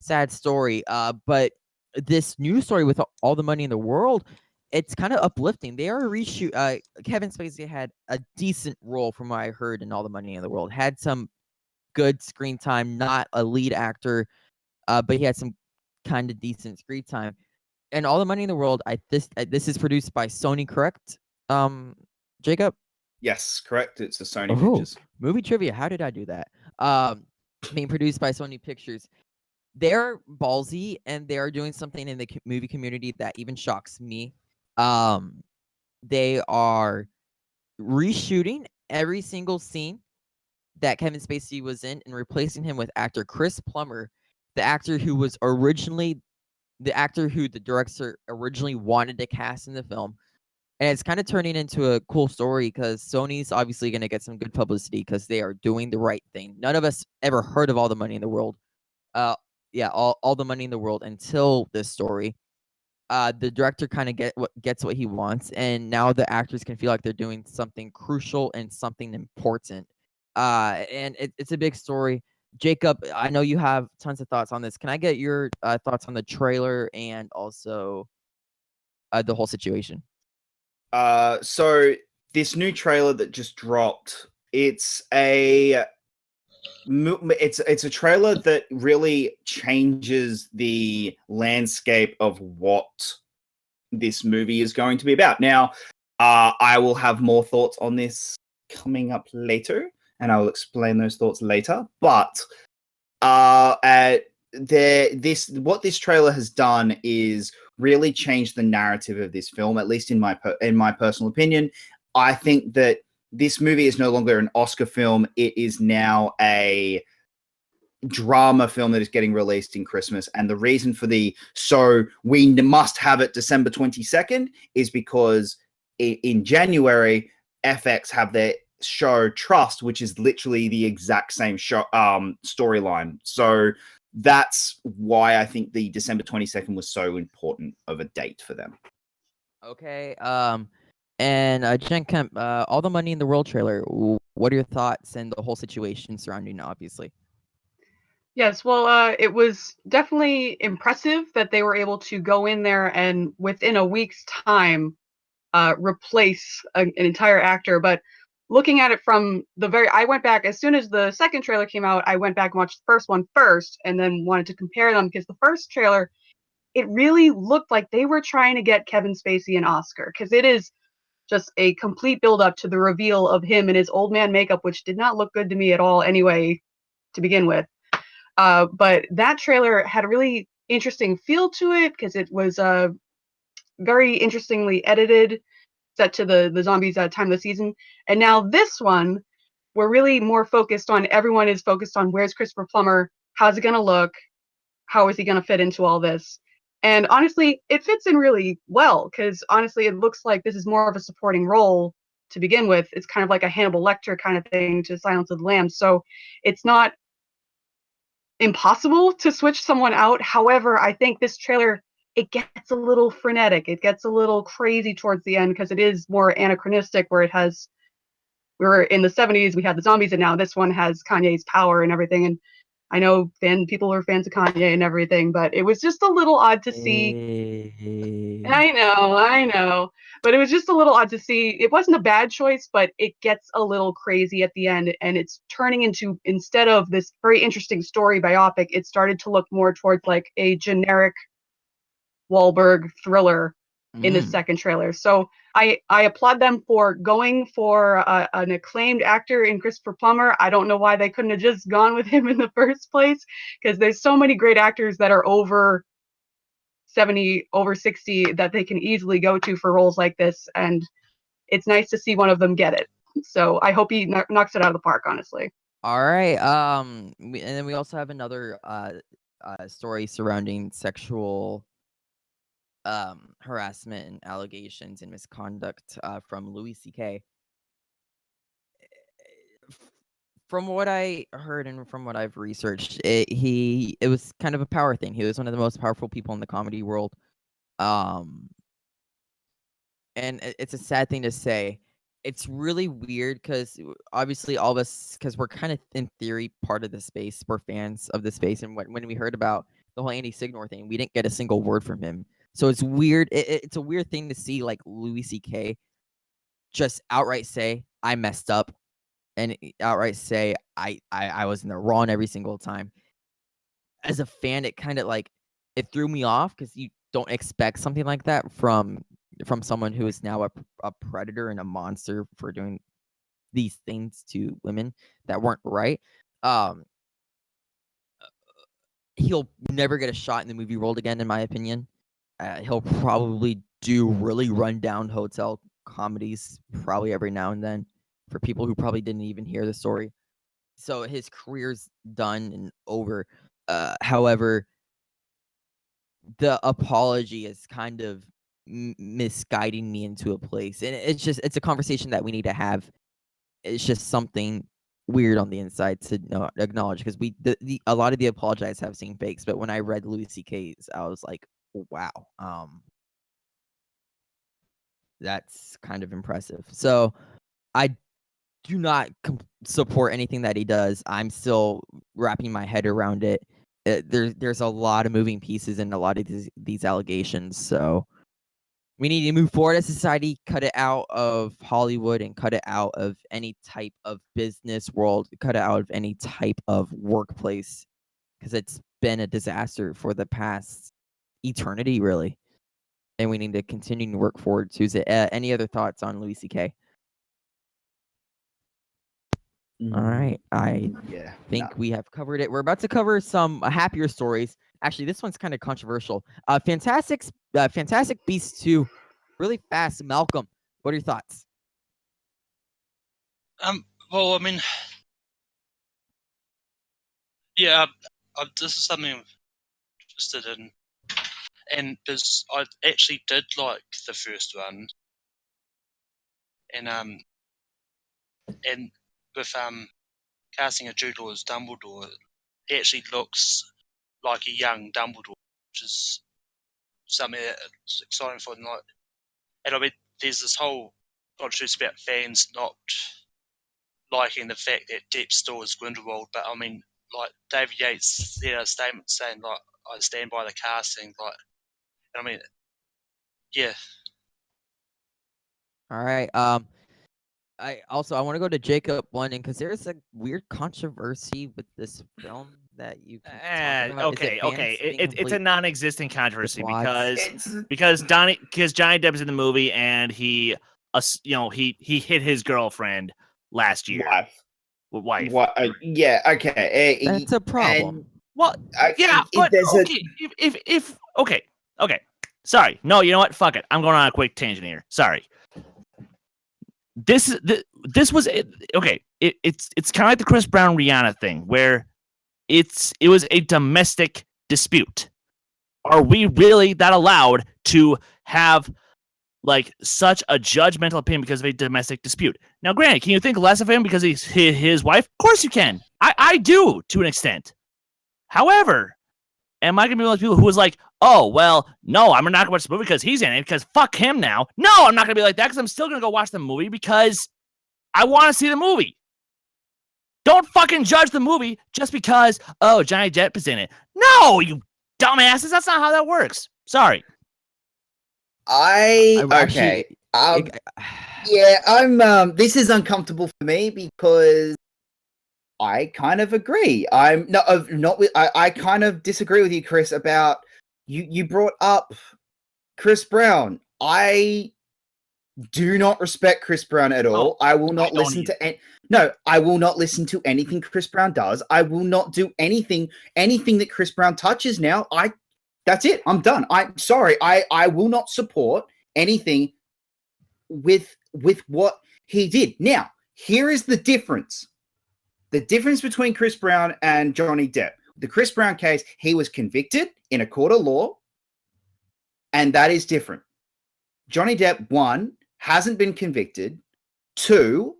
Sad story. But this new story with All the Money in the World, it's kind of uplifting. They are reshoot. Kevin Spacey had a decent role, from what I heard, in All the Money in the World. Had some good screen time. Not a lead actor, but he had some kind of decent screen time. And All the Money in the World, this is produced by Sony, correct? Jacob? Yes, correct. It's a Sony Oh. Pictures. Movie trivia. How did I do that? Being produced by Sony Pictures. They're ballsy, and they are doing something in the movie community that even shocks me. They are reshooting every single scene that Kevin Spacey was in and replacing him with actor Chris Plummer, the actor who the director originally wanted to cast in the film. And it's kind of turning into a cool story because Sony's obviously going to get some good publicity because they are doing the right thing. None of us ever heard of All the Money in the World. All the Money in the World until this story. The director kind of gets what he wants, and now the actors can feel like they're doing something crucial and something important. And it's a big story. Jacob, I know you have tons of thoughts on this. Can I get your thoughts on the trailer and also the whole situation? So this new trailer that just dropped, it's a trailer that really changes the landscape of what this movie is going to be about. Now, I will have more thoughts on this coming up later, and I will explain those thoughts later. But what this trailer has done is really changed the narrative of this film, at least in my personal opinion. I think that this movie is no longer an Oscar film. It is now a drama film that is getting released in Christmas. And the reason for we must have it December 22nd is because in January, FX have their show Trust, which is literally the exact same show storyline. So that's why I think the December 22nd was so important of a date for them. Okay. And Jen Kemp, All the Money in the World trailer. What are your thoughts and the whole situation surrounding it, obviously? Yes, well, it was definitely impressive that they were able to go in there and within a week's time replace an entire actor. But looking at it from I went back as soon as the second trailer came out, I went back and watched the first one first and then wanted to compare them because the first trailer, it really looked like they were trying to get Kevin Spacey an Oscar because it is just a complete build up to the reveal of him in his old man makeup, which did not look good to me at all anyway to begin with. But that trailer had a really interesting feel to it because it was very interestingly edited, set to the zombies' time of the season. And now this one, we're really more focused on, everyone is focused on where's Christopher Plummer, how's it going to look, how is he going to fit into all this? And honestly, it fits in really well because honestly, it looks like this is more of a supporting role to begin with. It's kind of like a Hannibal Lecter kind of thing to Silence of the Lambs. So it's not impossible to switch someone out. However, I think this trailer, it gets a little frenetic. It gets a little crazy towards the end because it is more anachronistic where we were in the 70s, we had the zombies, and now this one has Kanye's power and everything. And I know people are fans of Kanye and everything, but it was just a little odd to see. I know. But it was just a little odd to see. It wasn't a bad choice, but it gets a little crazy at the end. And it's turning into, instead of this very interesting story biopic, it started to look more towards like a generic Wahlberg thriller in the Mm. second trailer. So I applaud them for going for an acclaimed actor in Christopher Plummer. I don't know why they couldn't have just gone with him in the first place, because there's so many great actors that are over 70, over 60 that they can easily go to for roles like this, and it's nice to see one of them get it. So I hope he knocks it out of the park, honestly. All right. And then we also have another story surrounding sexual harassment and allegations and misconduct from Louis C.K. From what I heard and from what I've researched, it was kind of a power thing. He was one of the most powerful people in the comedy world. And it's a sad thing to say. It's really weird because obviously all of us, because we're kind of in theory part of the space, we're fans of the space, and when we heard about the whole Andy Signor thing, we didn't get a single word from him. So it's weird. It's a weird thing to see like Louis C.K. just outright say I messed up, and outright say I was in the wrong every single time. As a fan, it kind of like it threw me off because you don't expect something like that from someone who is now a predator and a monster for doing these things to women that weren't right. He'll never get a shot in the movie world again, in my opinion. He'll probably do really rundown hotel comedies probably every now and then for people who probably didn't even hear the story. So his career's done and over. However, the apology is kind of misguiding me into a place, and it's a conversation that we need to have. It's just something weird on the inside to acknowledge, because a lot of the apologize have seen fakes, but when I read Louis C.K.'s, I was like, wow, that's kind of impressive. So I do not support anything that he does. I'm still wrapping my head around it. There's a lot of moving pieces in a lot of these allegations, so we need to move forward as society, cut it out of Hollywood and cut it out of any type of business world, cut it out of any type of workplace, because it's been a disaster for the past eternity, really. And we need to continue to work forward to it. Any other thoughts on Louis C.K.? All right. I think we have covered it. We're about to cover some happier stories. Actually, this one's kind of controversial. Fantastic Beasts 2, really fast. Malcolm, what are your thoughts? Well, I mean, yeah, this is something I'm interested in, and because I actually did like the first one, and with casting a Jude Law as Dumbledore, he actually looks like a young Dumbledore, which is something that's exciting for them. Like, and I mean, there's this whole controversy about fans not liking the fact that Depp still is Grindelwald, but I mean, like David Yates had a statement saying like, I stand by the casting, like, I mean, yeah. All right. I want to go to Jacob London, because there's a weird controversy with this film that you can talk about. Okay. It's a non-existent controversy plots? because Johnny Depp is in the movie, and he hit his girlfriend last year. Wife. What? Yeah. Okay. That's a problem. Well, yeah, but okay. Okay. Sorry. No, you know what? Fuck it. I'm going on a quick tangent here. Sorry. This was okay. It's kind of like the Chris Brown Rihanna thing, where it was a domestic dispute. Are we really that allowed to have like such a judgmental opinion because of a domestic dispute? Now, granted, can you think less of him because he's his wife? Of course you can. I do to an extent. However, am I going to be one of those people who was like, oh, well, no, I'm not going to watch the movie because he's in it, because fuck him now? No, I'm not going to be like that, because I'm still going to go watch the movie because I want to see the movie. Don't fucking judge the movie just because, oh, Johnny Depp is in it. No, you dumbasses. That's not how that works. Sorry. Okay. This is uncomfortable for me because I kind of agree. I kind of disagree with you, Chris, about you brought up Chris Brown. I do not respect Chris Brown at all. I will not don't listen to no, I will not listen to anything Chris Brown does. I will not do anything that Chris Brown touches now. That's it. I'm done. I'm sorry. I will not support anything with what he did. Now, here is the difference. The difference between Chris Brown and Johnny Depp. The Chris Brown case, he was convicted in a court of law, and that is different. Johnny Depp, 1, hasn't been convicted. 2,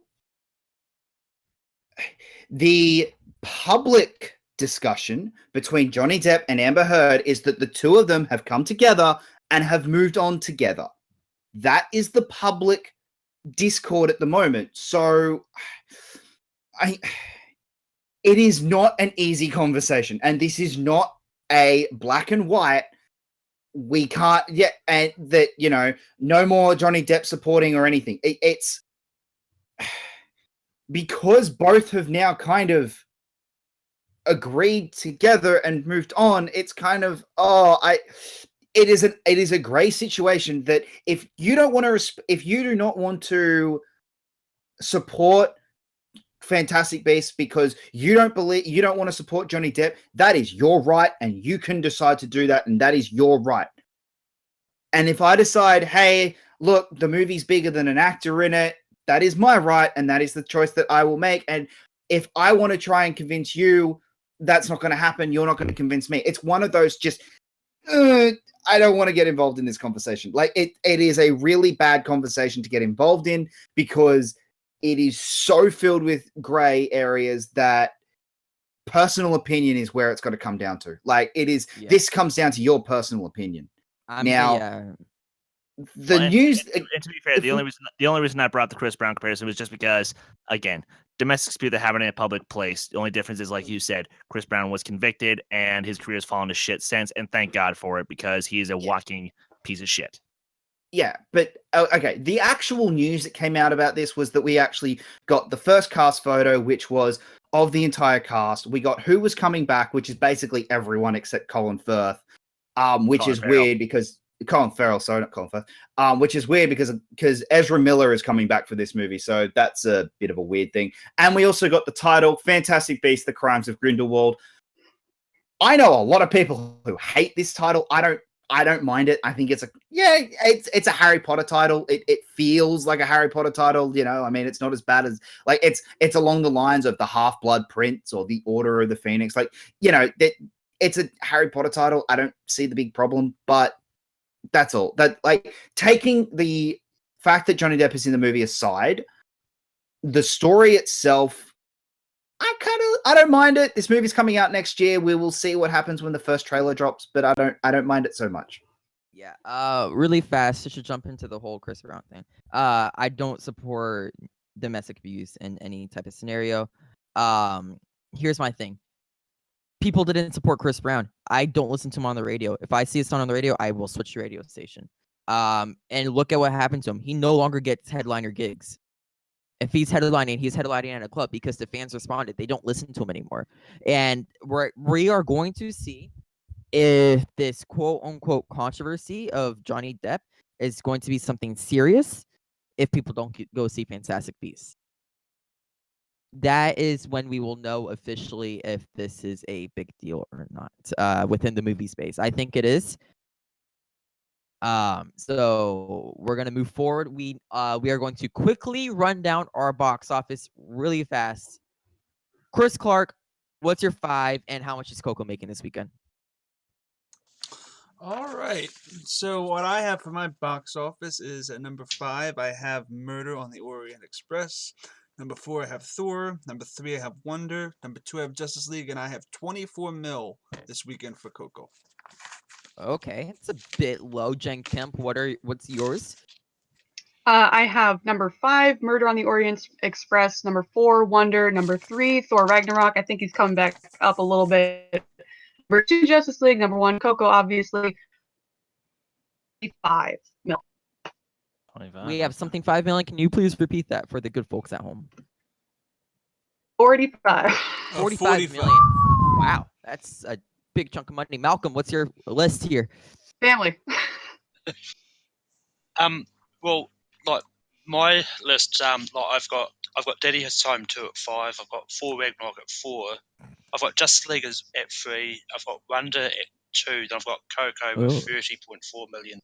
the public discussion between Johnny Depp and Amber Heard is that the two of them have come together and have moved on together. That is the public discord at the moment. So it is not an easy conversation, and this is not a black and white. We can't and that, you know, no more Johnny Depp supporting or anything. It's because both have now kind of agreed together and moved on. It's kind of it is a gray situation that if you don't want to if you do not want to support Fantastic Beasts because you don't want to support Johnny Depp, that is your right, and you can decide to do that, and that is your right. And if I decide, hey, look, the movie's bigger than an actor in it, that is my right, and that is the choice that I will make. And if I want to try and convince you, that's not going to happen. You're not going to convince me. It's one of those just, I don't want to get involved in this conversation. Like, it is a really bad conversation to get involved in because it is so filled with gray areas that personal opinion is where it's got to come down to. Like, it is, this comes down to your personal opinion. The news. And to be fair, the only reason I brought the Chris Brown comparison was just because, again, domestic dispute that happened in a public place. The only difference is, like you said, Chris Brown was convicted and his career's fallen to shit since, and thank God for it because he's a walking piece of shit. Yeah, but okay. The actual news that came out about this was that we actually got the first cast photo, which was of the entire cast. We got who was coming back, which is basically everyone except Colin Firth, which is weird because Colin Farrell, sorry, not Colin Firth, which is weird because Ezra Miller is coming back for this movie, so that's a bit of a weird thing. And we also got the title, Fantastic Beasts: The Crimes of Grindelwald. I know a lot of people who hate this title. I don't mind it. I think it's a Harry Potter title. It feels like a Harry Potter title, you know. I mean, it's not as bad as like it's along the lines of the Half-Blood Prince or the Order of the Phoenix. Like, you know, it's a Harry Potter title. I don't see the big problem, but that's all. That, like, taking the fact that Johnny Depp is in the movie aside, the story itself, I don't mind it. This movie's coming out next year. We will see what happens when the first trailer drops, but I don't mind it so much. Yeah. Really fast, just to jump into the whole Chris Brown thing. I don't support domestic abuse in any type of scenario. Here's my thing. People didn't support Chris Brown. I don't listen to him on the radio. If I see a song on the radio, I will switch the radio station. And look at what happened to him. He no longer gets headliner gigs. If he's headlining at a club because the fans responded. They don't listen to him anymore. And we are going to see if this quote-unquote controversy of Johnny Depp is going to be something serious if people don't go see Fantastic Beasts. That is when we will know officially if this is a big deal or not within the movie space. I think it is. So we're gonna move forward. We are going to quickly run down our box office really fast. Chris Clark, what's your 5 and how much is Coco making this weekend? All right. So what I have for my box office is at number 5, I have Murder on the Orient Express. Number 4, I have Thor. Number 3, I have Wonder. Number 2, I have Justice League, and I have 24 mil this weekend for Coco. Okay, it's a bit low. Jen Kemp, what's yours? I have number 5, Murder on the Orient Express. Number 4, Wonder. Number 3, Thor Ragnarok. I think he's coming back up a little bit. Number 2, Justice League. Number 1, Coco, obviously. 5 mil. 25. We have something 5 million. Can you please repeat that for the good folks at home? 45. 45 million. Wow, that's a big chunk of money. Malcolm, what's your list here? Family. Well, like my list, like I've got Daddy Has Time 2 at 5. I've got Thor Ragnarok at 4. I've got Justice League at 3. I've got Wonder at 2. Then I've got Coco with Oh. 30.4 million.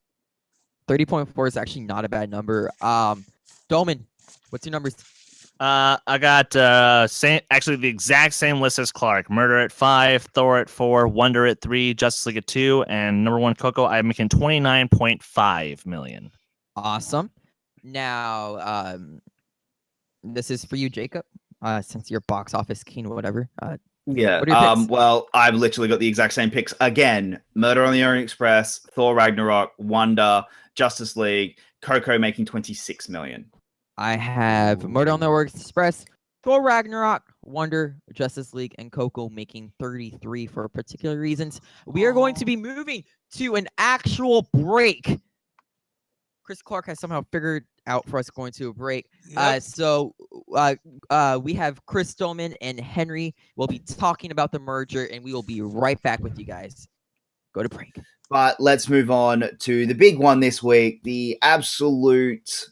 30.4 is actually not a bad number. Dolman, what's your numbers? I got actually the exact same list as Clark. Murder at 5, Thor at 4, Wonder at 3, Justice League at 2, and number 1 Coco. I'm making 29.5 million. Awesome. Now, this is for you, Jacob. Since you're box office king or whatever. Yeah. What are your picks? Well, I've literally got the exact same picks again. Murder on the Orient Express, Thor Ragnarok, Wonder, Justice League, Coco making 26 million. I have Murder on the Orient Express, Thor Ragnarok, Wonder, Justice League, and Coco making 33 for particular reasons. We are going to be moving to an actual break. Chris Clark has somehow figured out for us going to a break. Yep. So we have Chris Dolman and Henry will be talking about the merger, and we will be right back with you guys. Go to break. But let's move on to the big one this week, the absolute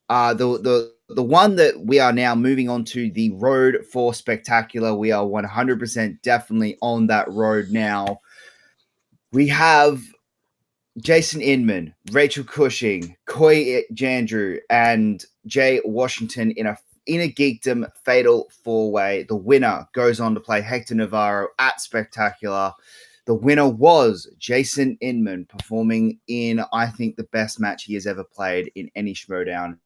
the one that we are now moving on to, the road for spectacular. We are 100% definitely on that road now. We have Jason Inman, Rachel Cushing, Koi Jandrew, and Jay Washington in a Geekdom fatal 4-way. The winner goes on to play Hector Navarro at Spectacular. The winner was Jason Inman, performing in, I think, the best match he has ever played in any Schmodown,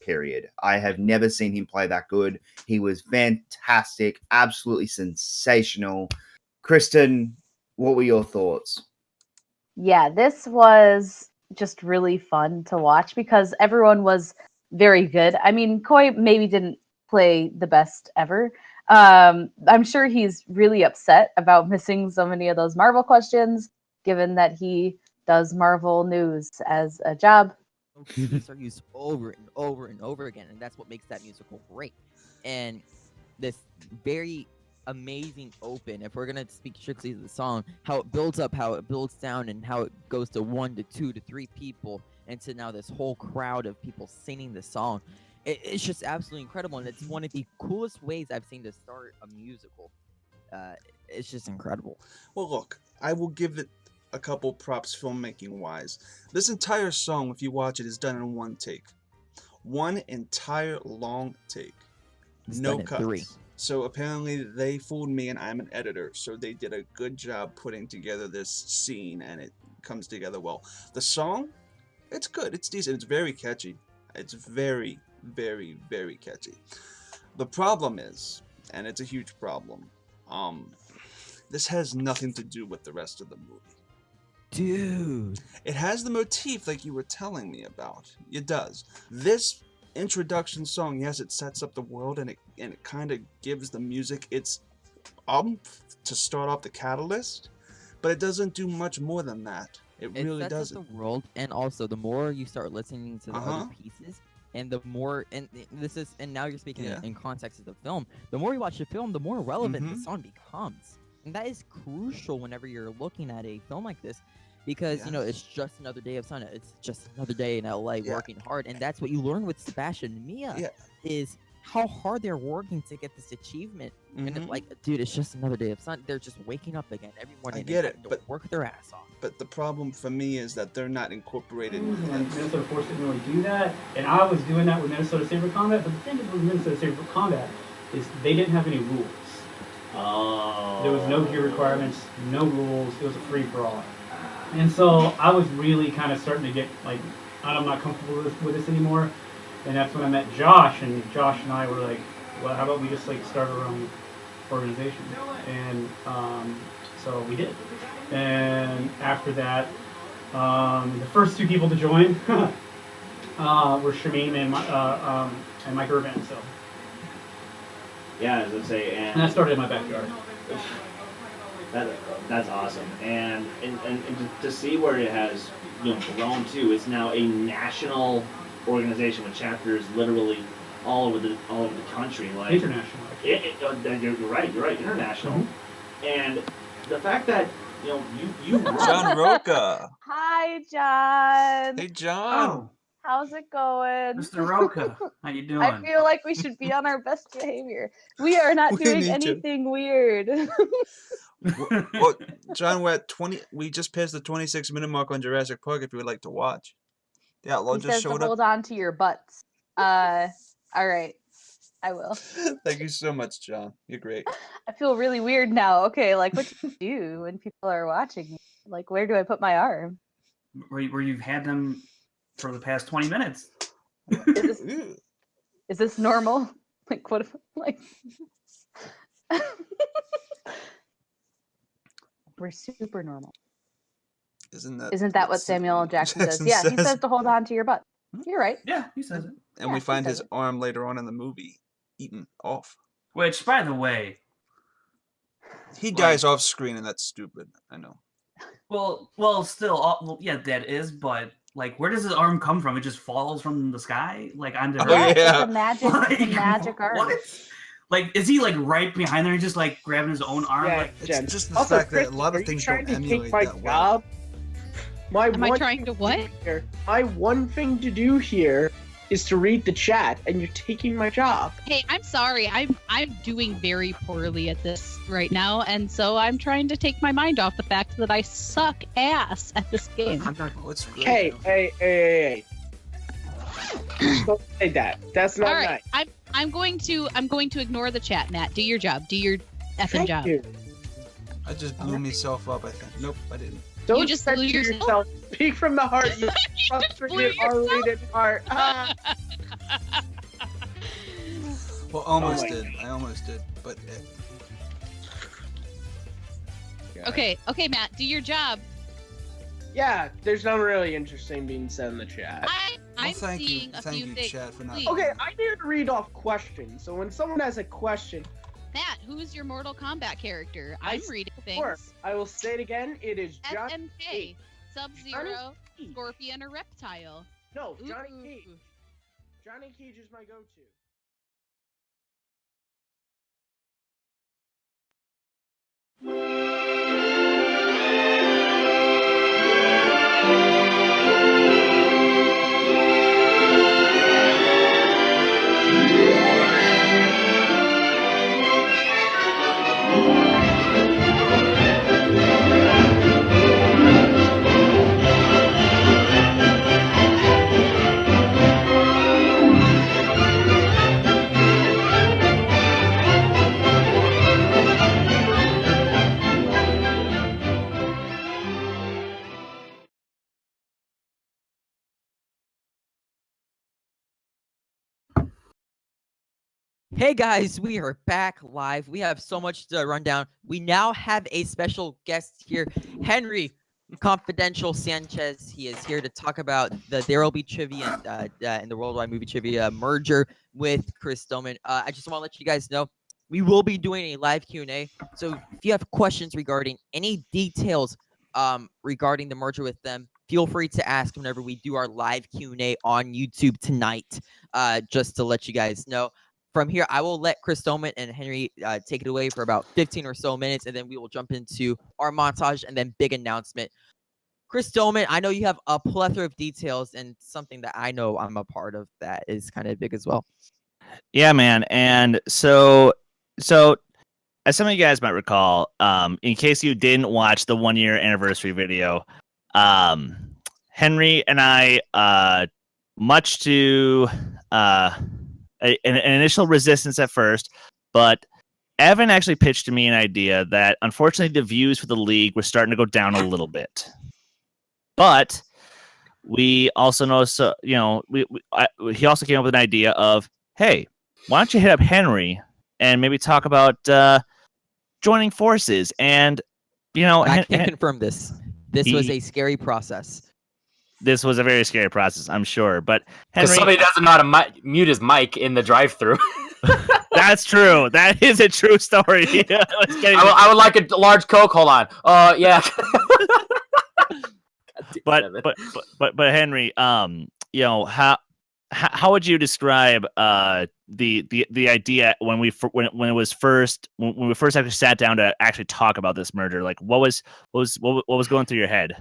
period. I have never seen him play that good. He was fantastic, absolutely sensational. Kristen, what were your thoughts? Yeah, this was just really fun to watch because everyone was very good. I mean, Koi maybe didn't play the best ever. I'm sure he's really upset about missing so many of those Marvel questions, given that he does Marvel news as a job. Musics are used over and over and over again, and that's what makes that musical great. And this very amazing open, if we're gonna speak strictly to the song, how it builds up, how it builds down, and how it goes to 1 to 2 to 3 people, and to now this whole crowd of people singing the song. It's just absolutely incredible, and it's one of the coolest ways I've seen to start a musical. It's just incredible. Well, look, I will give it a couple props filmmaking wise. This entire song, if you watch it, is done in one take. One entire long take. It's No done in cuts. 3. So apparently they fooled me, and I'm an editor, so they did a good job putting together this scene, and it comes together well. The song, it's good, it's decent, it's very catchy. It's very, very, very catchy. The problem is, and it's a huge problem, this has nothing to do with the rest of the movie. Dude. It has the motif like you were telling me about. It does. This introduction song, yes, it sets up the world, and it kind of gives the music its to start off the catalyst, but it doesn't do much more than that. It really sets doesn't. up the world, and also the more you start listening to the other pieces, and the more, and this is, and now you're speaking in context of the film. The more you watch the film, the more relevant the song becomes, and that is crucial whenever you're looking at a film like this. Because, you know, it's just another day of sun. It's just another day in LA working hard. And that's what you learn with Sebastian and Mia is how hard they're working to get this achievement. And it's like, dude, it's just another day of sun. They're just waking up again every morning. I get it, but work their ass off. But the problem for me is that they're not incorporated. Minnesota Force didn't really do that. And I was doing that with Minnesota Saber Combat. But the thing with Minnesota Saber Combat is they didn't have any rules. Oh. There was no gear requirements, no rules. It was a free-for-all. And so I was really kind of starting to get, like, I'm not comfortable with this anymore. And that's when I met Josh, and Josh and I were like, well, how about we just, like, start our own organization? And so we did. And after that, the first 2 people to join were Shamim and Mike Irvin. So. Yeah, as I say, and that started in my backyard. That's awesome, and to see where it has grown to, it's now a national organization with chapters literally all over the country, like international. You're right, international, and the fact that Yo, you John Roca. Hi, John. Hey, John. Oh, How's it going? Mr. Roca, how you doing? I feel like we should be on our best behavior. We are not We doing need to. anything weird. Well, John, we're at 20. We just passed the 26-minute mark on Jurassic Park. If you would like to watch, the outlaw He just says to showed up. hold on to your butts. All right, I will. Thank you so much, John. You're great. I feel really weird now. Okay, like what do you do when people are watching me? Like, where do I put my arm? Where you've had them for the past 20 minutes. Ooh. Is this normal? Like, what if, like... We're super normal. Isn't that what Samuel L. Jackson says? Yeah, he says to hold on to your butt. You're right. Yeah, he says it. And Yeah, we he find says his it. arm later on in the movie eaten off. Which, by the way, He dies off screen, and that's stupid. I know. well, still, yeah, that is, but like, where does his arm come from? It just falls from the sky, like onto Oh, her. Yeah, yeah. it's a magic, Like, it's a magic arm. What? Like, is he like right behind there and just like grabbing his own arm? Yeah, Like, It's Jen. just the Also, fact that a Chris, lot are of you things trying don't to emulate take my that well. job? My Am I one trying to what? here- My one thing to do here is to read the chat, and you're taking my job. Hey, I'm sorry. I'm doing very poorly at this right now, and so I'm trying to take my mind off the fact that I suck ass at this game. I'm not. Oh, it's great. Hey, though. hey. Don't say that. That's not All right, nice. I'm going to ignore the chat, Matt. Do your job. Do your effing Thank job. you. I just blew myself up, I think. Nope, I didn't. Don't just censor blew yourself? Speak from the heart. You frustrated, R-rated heart. Ah. Well, almost my did. I almost did, but Okay, Matt. Do your job. Yeah, there's nothing really interesting being said in the chat. I'm thank you, seeing a thank few you, things. Chad, for not. Please. Okay, I need to read off questions. So when someone has a question, Matt, who's your Mortal Kombat character? I I'm reading sure, things. I will say it again. It is Johnny SMK, Cage. Sub-Zero, Cage. Scorpion, or Reptile. No, Johnny Ooh. Cage. Johnny Cage is my go-to. Hey guys, we are back live. We have so much to run down. We now have a special guest here, Henry Confidential Sanchez. He is here to talk about the There Will Be Trivia and the Worldwide Movie Trivia merger with Chris Stoneman. I just want to let you guys know we will be doing a live Q&A. So if you have questions regarding any details regarding the merger with them, feel free to ask whenever we do our live Q&A on YouTube tonight. Just to let you guys know. From here, I will let Chris Stoneman and Henry take it away for about 15 or so minutes, and then we will jump into our montage and then big announcement. Chris Stoneman, I know you have a plethora of details, and something that I know I'm a part of that is kind of big as well. Yeah, man. And so as some of you guys might recall, in case you didn't watch the 1-year anniversary video, Henry and I, much to an initial resistance at first, but Evan actually pitched to me an idea that unfortunately the views for the league were starting to go down a little bit. But we also know, so he also came up with an idea of, hey, why don't you hit up Henry and maybe talk about joining forces? And I can confirm this. This was a scary process. This was a very scary process, I'm sure. But Henry, somebody doesn't know how to mute his mic in the drive-through. That's true. That is a true story. I would like a large Coke. Hold on. Yeah. but Henry, how how would you describe the idea when we when it was first when we first actually sat down to actually talk about this merger? Like, what was going through your head?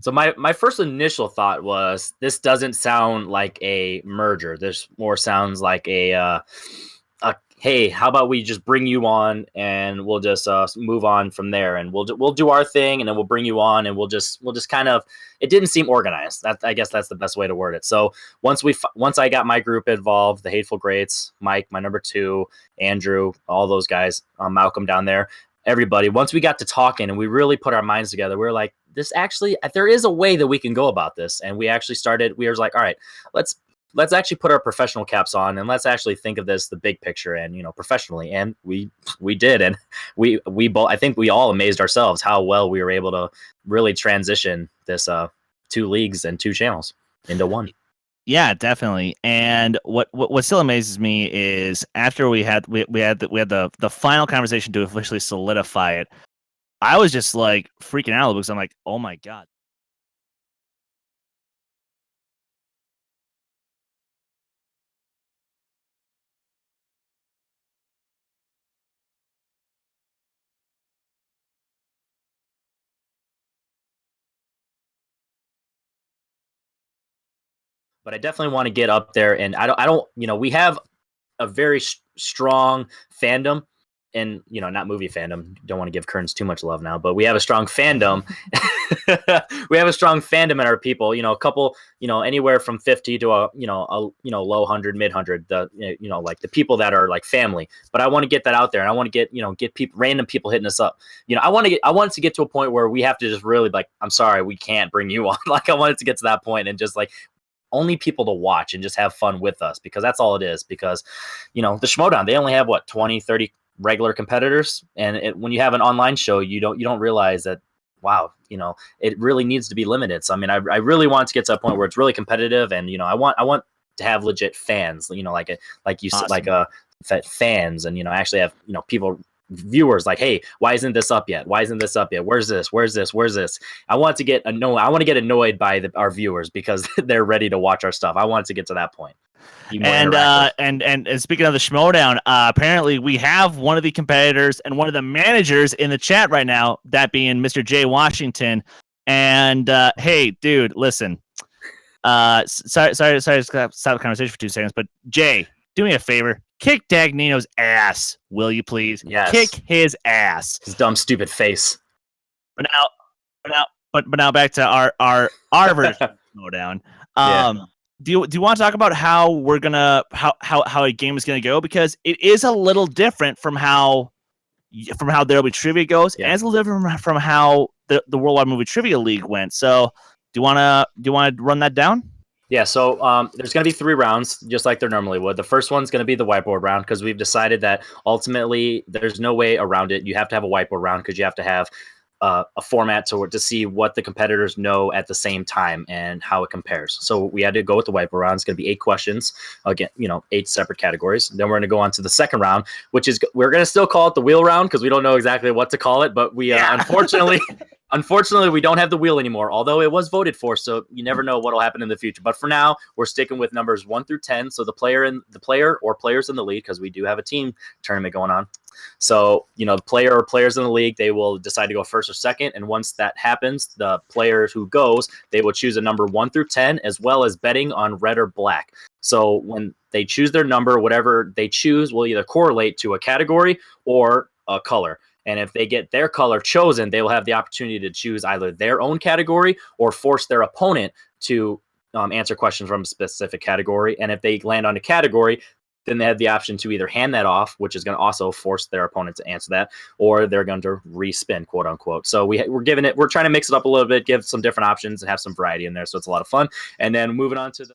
So my first initial thought was this doesn't sound like a merger. This more sounds like a hey, how about we just bring you on and we'll just move on from there, and we'll do our thing, and then we'll bring you on, and we'll just kind of. It didn't seem organized. That, I guess that's the best way to word it. So once I got my group involved, the Hateful Greats, Mike, my number 2, Andrew, all those guys, Malcolm down there, everybody. Once we got to talking and we really put our minds together, we were like, this actually, there is a way that we can go about this, and we actually started. We were like, all right, let's actually put our professional caps on, and let's actually think of this the big picture and professionally. And we did, and we both, I think we all amazed ourselves how well we were able to really transition this 2 leagues and 2 channels into one. Yeah, definitely. And what still amazes me is after we had the final conversation to officially solidify it, I was just like freaking out because I'm like, oh my god. But I definitely want to get up there, and I don't, we have a very strong fandom, and not movie fandom. Don't want to give Kearns too much love now, but we have a strong fandom. We have a strong fandom in our people. A couple, anywhere from 50 to a low 100, mid 100. The like the people that are like family. But I want to get that out there, and I want to get people, random people hitting us up. I want it to get to a point where we have to just really like, I'm sorry, we can't bring you on. Like I want it to get to that point, and just like only people to watch and just have fun with us, because that's all it is. Because the Schmoedown, they only have 20, 30 regular competitors, and when you have an online show, you don't realize that, wow, it really needs to be limited. So I mean, I really want to get to a point where it's really competitive, and I want to have legit fans, like you said, Awesome. like fans, and actually have people, viewers, like, hey, why isn't this up yet? Where's this? I want to get annoyed by our viewers because they're ready to watch our stuff. I want to get to that point. And speaking of the Schmoedown, apparently we have one of the competitors and one of the managers in the chat right now, that being Mr. Jay Washington. And hey, dude, listen. Sorry to stop the conversation for 2 seconds, but Jay, do me a favor. Kick Dagnino's ass, will you please? Yes. Kick his ass. His dumb, stupid face. But now back to our version of Schmoedown. Do you want to talk about how we're gonna how a game is gonna go, because it is a little different from how There'll Be Trivia goes, and it's a little different from how the Worldwide Movie Trivia League went. So do you wanna run that down? Yeah, so there's going to be 3 rounds, just like there normally would. The first one's going to be the whiteboard round, because we've decided that ultimately there's no way around it. You have to have a whiteboard round, because you have to have a format to see what the competitors know at the same time and how it compares. So we had to go with the whiteboard round. It's going to be 8 questions, again, 8 separate categories. Then we're going to go on to the second round, which is, we're going to still call it the wheel round, because we don't know exactly what to call it, but we Unfortunately, we don't have the wheel anymore, although it was voted for, so you never know what will happen in the future. But for now, we're sticking with numbers 1 through 10. So the player or players in the league, because we do have a team tournament going on. So, the player or players in the league, they will decide to go first or second. And once that happens, the player who goes, they will choose a number 1 through 10, as well as betting on red or black. So when they choose their number, whatever they choose will either correlate to a category or a color. And if they get their color chosen, they will have the opportunity to choose either their own category or force their opponent to answer questions from a specific category. And if they land on a category, then they have the option to either hand that off, which is going to also force their opponent to answer that, or they're going to respin, quote unquote. So we're trying to mix it up a little bit, give some different options, and have some variety in there. So it's a lot of fun. And then moving on to the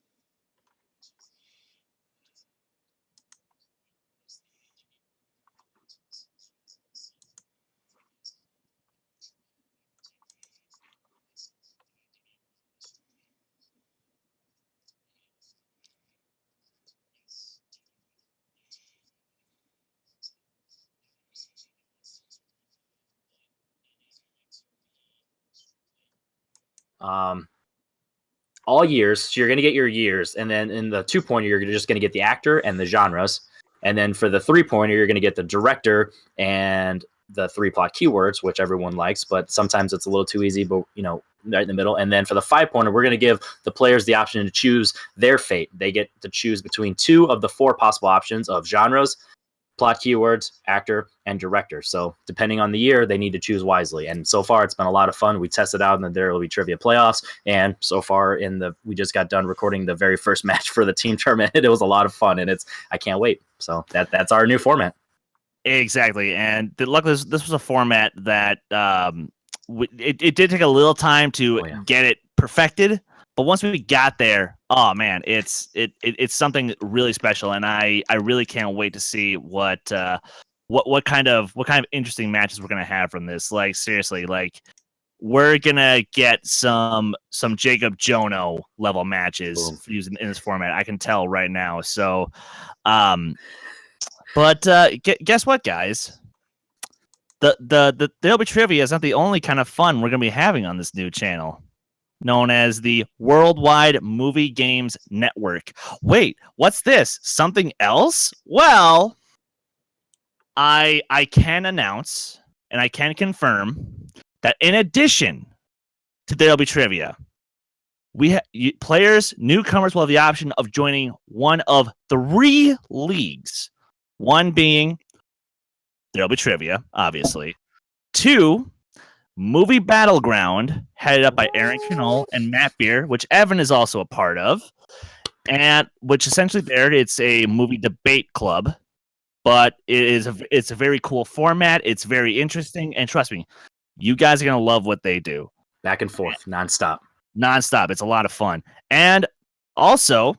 all years. So you're going to get your years. And then in the 2-pointer, you're just going to get the actor and the genres. And then for the 3-pointer, you're going to get the director and the 3 plot keywords, which everyone likes, but sometimes it's a little too easy, but right in the middle. And then for the 5-pointer, we're going to give the players the option to choose their fate. They get to choose between 2 of the 4 possible options of genres, plot keywords, actor, and director. So depending on the year, they need to choose wisely. And so far, it's been a lot of fun. We tested out in the There Will Be Trivia playoffs, and so far we just got done recording the very first match for the team tournament. It was a lot of fun, and I can't wait. So that's our new format. Exactly, and luckily this was a format that it did take a little time to get it perfected. But once we got there, oh man, it's something really special, and I really can't wait to see what kind of interesting matches we're gonna have from this. Like seriously, like we're gonna get some Jacob Jono level matches using in this format. I can tell right now. So, but guess what, guys? The There'll Be Trivia is not the only kind of fun we're gonna be having on this new channel, known as the Worldwide Movie Games Network. Wait, what's this? Something else? Well, I can announce and I can confirm that in addition to There'll Be Trivia, newcomers will have the option of joining one of 3 leagues. One being There'll Be Trivia, obviously. 2, Movie Battleground, headed up by Aaron Knoll and Matt Beer, which Evan is also a part of, and which essentially it's a movie debate club, but it's a very cool format. It's very interesting, and trust me, you guys are gonna love what they do. Back and forth, nonstop. It's a lot of fun, and also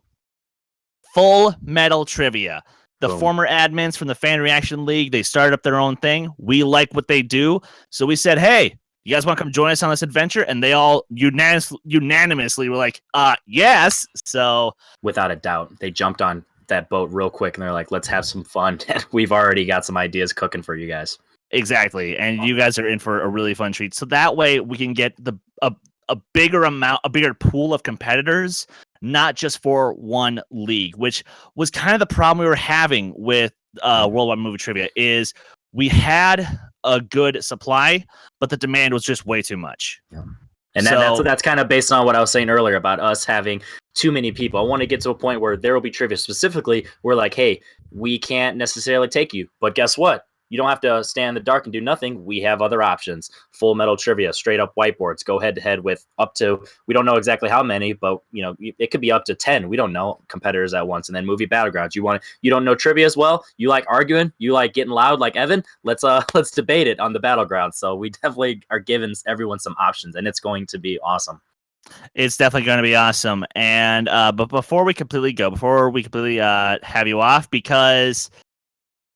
Full Metal Trivia. The former admins from the Fan Reaction League, they started up their own thing. We like what they do, so we said, hey, you guys want to come join us on this adventure? And they all unanimously were like, yes. So without a doubt, they jumped on that boat real quick, and they're like, let's have some fun. We've already got some ideas cooking for you guys. Exactly, and you guys are in for a really fun treat. So that way we can get a bigger pool of competitors, not just for one league, which was kind of the problem we were having with Worldwide Movie Trivia. Is we had a good supply, but the demand was just way too much. Yeah. And that's kind of based on what I was saying earlier about us having too many people. I want to get to a point where There Will Be Trivia specifically, we're like, hey, we can't necessarily take you, but guess what? You don't have to stand in the dark and do nothing. We have other options. Full Metal Trivia, straight up whiteboards, go head to head with up to, we don't know exactly how many, but it could be up to 10. We don't know, competitors at once. And then Movie Battlegrounds. You don't know trivia as well? You like arguing? You like getting loud like Evan? Let's debate it on the Battlegrounds. So we definitely are giving everyone some options, and it's going to be awesome. It's definitely going to be awesome. And but before we completely have you off, because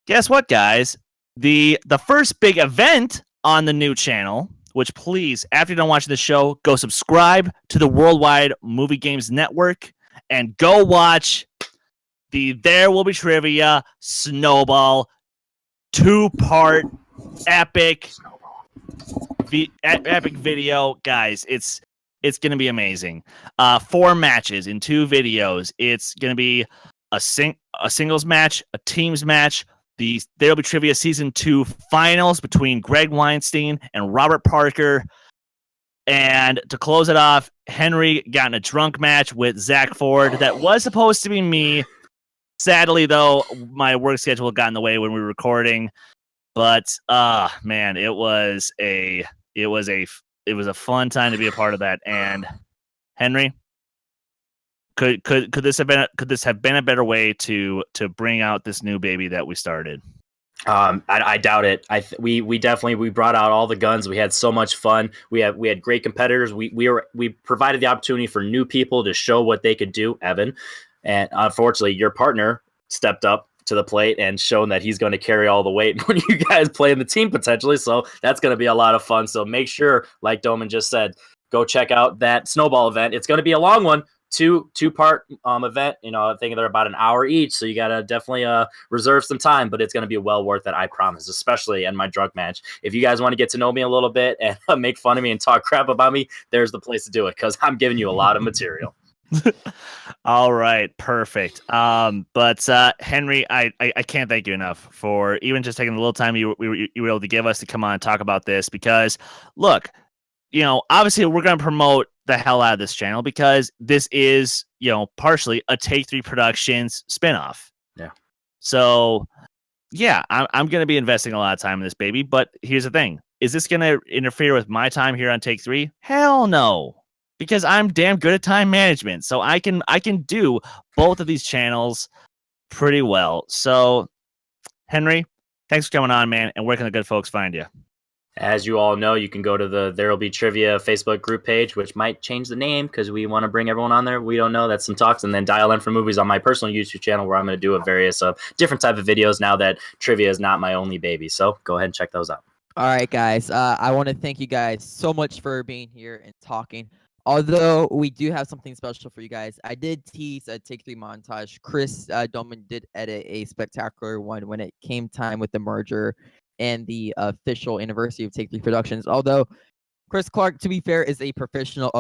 guess what, guys? The first big event on the new channel, which please, after you're done watching the show, go subscribe to the Worldwide Movie Games Network and go watch the There Will Be Trivia Snowball 2-part epic video. Guys, it's going to be amazing. 4 matches in 2 videos. It's going to be a singles match, a teams match, the There'll Be Trivia Season 2 finals between Greg Weinstein and Robert Parker. And to close it off, Henry got in a drunk match with Zach Ford. That was supposed to be me. Sadly, though, my work schedule got in the way when we were recording. But man, it was a fun time to be a part of that. And Henry, Could this have been a better way to bring out this new baby that we started? I doubt it. We definitely brought out all the guns. We had so much fun. We had great competitors. We provided the opportunity for new people to show what they could do, Evan. And unfortunately, your partner stepped up to the plate and shown that he's going to carry all the weight when you guys play in the team potentially. So that's going to be a lot of fun. So make sure, like Doman just said, go check out that Snowball event. It's going to be a long one, two-part event. I think they're about an hour each, so you gotta definitely reserve some time, but it's gonna be well worth it, I promise, especially in my drug match. If you guys want to get to know me a little bit and make fun of me and talk crap about me, there's the place to do it, because I'm giving you a lot of material. All right, perfect. But Henry, I can't thank you enough for even just taking the little time you were able to give us to come on and talk about this, because look, obviously we're going to promote the hell out of this channel because this is, partially a Take 3 Productions spinoff. Yeah. So, yeah, I'm going to be investing a lot of time in this baby. But here's the thing: is this going to interfere with my time here on Take 3? Hell no, because I'm damn good at time management. So I can do both of these channels pretty well. So, Henry, thanks for coming on, man. And where can the good folks find you? As you all know, you can go to the There'll Be Trivia Facebook group page, which might change the name because we want to bring everyone on there. We don't know. That's some talks. And then Dial In for Movies on my personal YouTube channel, where I'm going to do a various different type of videos now that trivia is not my only baby. So go ahead and check those out. All right, guys. I want to thank you guys so much for being here and talking. Although we do have something special for you guys, I did tease a Take 3 montage. Chris Doman did edit a spectacular one when it came time with the merger and the official anniversary of Take 3 Productions. Although Chris Clark, to be fair, is a professional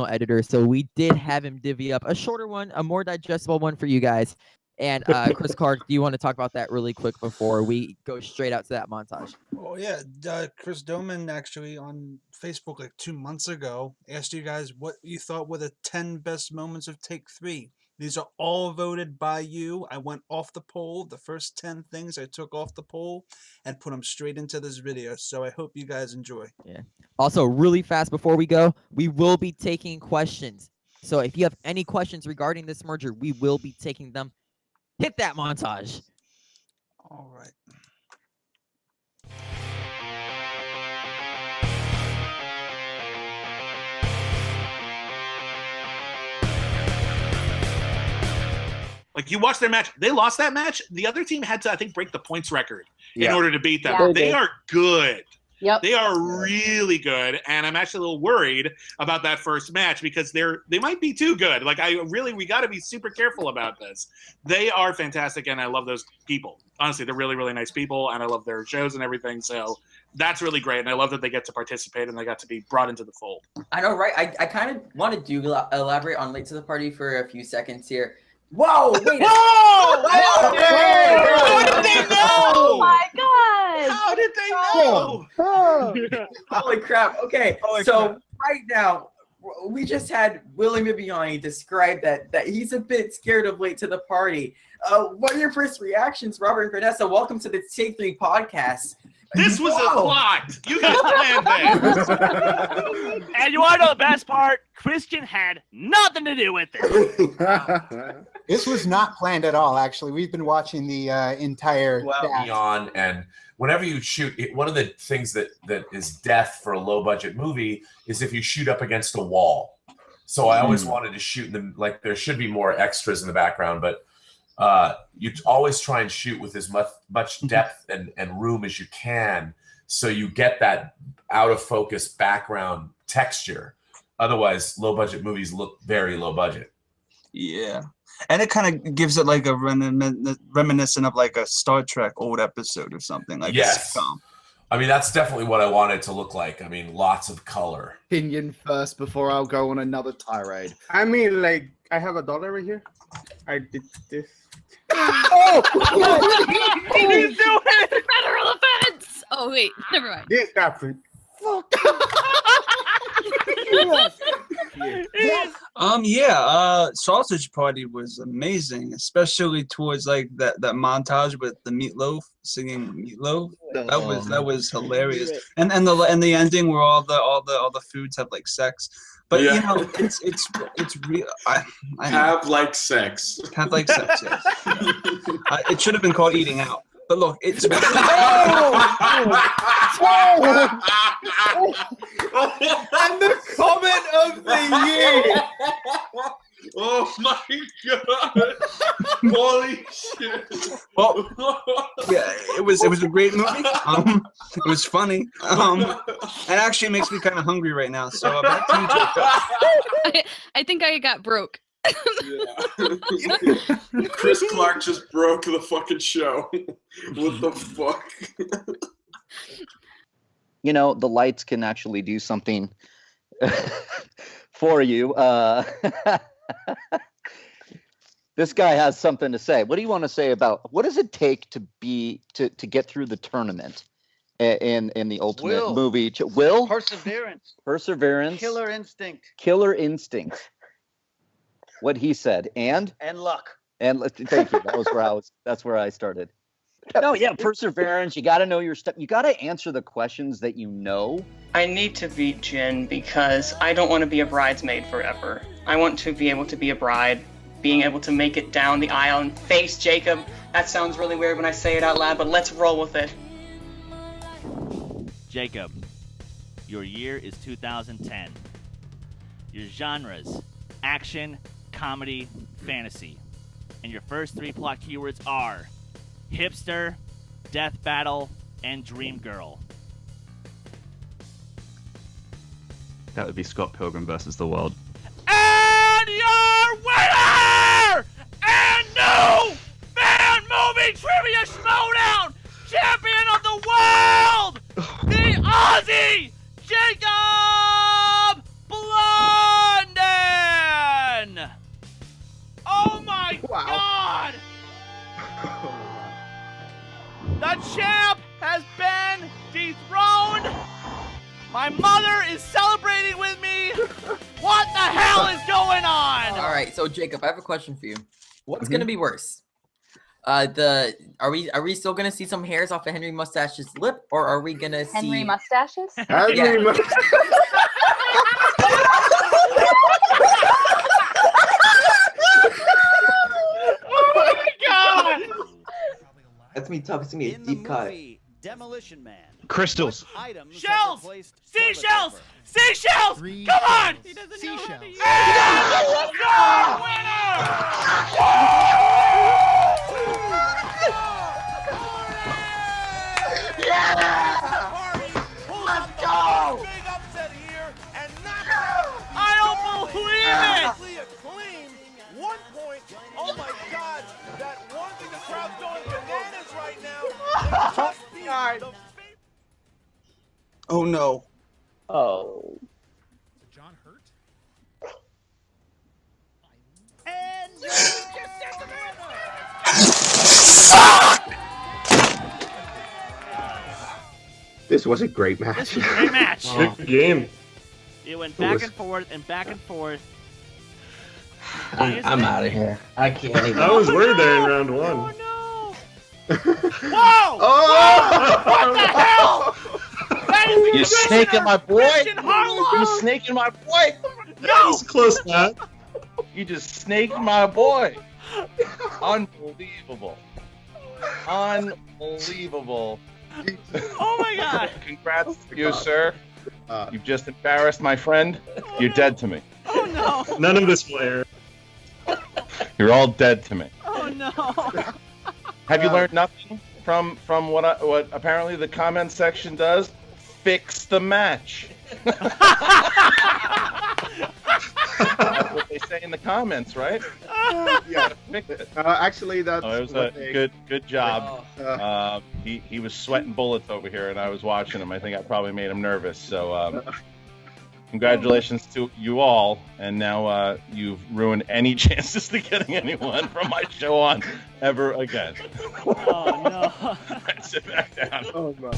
editor, so we did have him divvy up a shorter one, a more digestible one for you guys. And Chris Clark, do you want to talk about that really quick before we go straight out to that montage? Oh yeah, Chris Doman actually on Facebook like 2 months ago asked you guys what you thought were the 10 best moments of Take 3. These are all voted by you. I went off the poll. The first 10 things I took off the poll and put them straight into this video. So I hope you guys enjoy. Yeah. Also, really fast before we go, we will be taking questions. So if you have any questions regarding this merger, we will be taking them. Hit that montage. All right. Like, you watch their match, they lost that match. The other team had to, I think, break the points record in Yeah. order to beat them. Yeah. They are good. Yep. They are really good, and I'm actually a little worried about that first match because they might be too good. Like, we got to be super careful about this. They are fantastic, and I love those people. Honestly, they're really, really nice people, and I love their shows and everything. So that's really great, and I love that they get to participate and they got to be brought into the fold. I know, right? I kind of wanted to elaborate on Late to the Party for a few seconds here. Whoa! Wait! Whoa! How did they know? Oh my god! How did they know? Holy crap! Okay, right now we just had Willie Mibiani describe that he's a bit scared of Late to the Party. What are your first reactions, Robert and Vanessa? Welcome to the Take 3 podcast. This was a plot. You guys planned this. And you want to know the best part? Christian had nothing to do with it. This was not planned at all, actually. We've been watching the entire on, and whenever you shoot, one of the things that is death for a low-budget movie is if you shoot up against a wall. So I always wanted to shoot them, like, there should be more extras in the background, but you always try and shoot with as much depth and room as you can so you get that out-of-focus background texture. Otherwise, low-budget movies look very low-budget. Yeah. And it kind of gives it like a reminiscent of like a Star Trek old episode or something. Like Yes. a sitcom. I mean, that's definitely what I want it to look like. I mean, lots of color. Opinion first before I'll go on another tirade. I mean, like, I have a dollar right here. I did this. Oh! He didn't do it! Federal offense! Oh, wait, never mind. This happened. Sausage Party was amazing, especially towards like that montage with the Meatloaf singing Meatloaf. That was hilarious. And the ending where all the foods have like sex. But Yeah. you know, it's real. Have like sex. Have like sex. Yes. It should have been called Eating Out. But look, it's. And the comment of the year. Oh my god! Holy shit! Well, yeah, it was a great movie. It was funny. It actually makes me kind of hungry right now. So back to you, Jacob. I think I got broke. Chris Clark just broke the fucking show. What the fuck? You know, the lights can actually do something for you. This guy has something to say. What do you want to say about what does it take to get through the tournament in the Ultimate movie? Will? Perseverance. Perseverance. Killer instinct. Killer instinct. What he said. And luck. And thank you. That's where I started. No, yeah, perseverance. You got to know your stuff. You got to answer the questions that you know. I need to beat Jin because I don't want to be a bridesmaid forever. I want to be able to be a bride, being able to make it down the aisle and face Jacob. That sounds really weird when I say it out loud, but let's roll with it. Jacob, your year is 2010. Your genres, action, comedy, fantasy. And your first 3 plot keywords are hipster, death battle, and dream girl. That would be Scott Pilgrim versus the World. And your winner and new fan movie trivia showdown champion of the world, the Aussie Jacob Blunden. Oh my God! The champ has been dethroned. My mother is celebrating with me. What the hell is going on? All right, so Jacob, I have a question for you. What's gonna be worse? Are we still gonna see some hairs off of Henry Mustache's lip, or are we gonna see Henry Mustaches? Henry Oh my God! That's me tough. It's gonna be a deep cut. Demolition Man. Crystals. Shells! Seashells! Seashells! Come on! He doesn't know how to use Let's go! I don't believe it! Clean 1 point. Oh my God! That one thing the crowd's going bananas right now. Just being the Oh no. Oh. John hurt? This was a great match. This was a great match. Good game. It went back and forth and back and forth. I'm out of here. I can't even. I was worried there in round 1. Whoa! Oh! What the hell? That is the You're snaking my boy. Christian Harlow! You're snaking my boy. No! It's close, man. You just snaked my boy. Unbelievable. Unbelievable. Oh my God! Congrats to you, sir. You've just embarrassed my friend. You're dead to me. Oh no! None of this will air. You're all dead to me. Oh no! Have you learned nothing from what apparently the comment section does? Fix the match. That's what they say in the comments, right? Yeah. Fix it. Actually, that's Oh, it was what a good job. He was sweating bullets over here, and I was watching him. I think I probably made him nervous. So, congratulations to you all. And now you've ruined any chances to getting anyone from my show on ever again. Oh no! Sit back down. Oh my.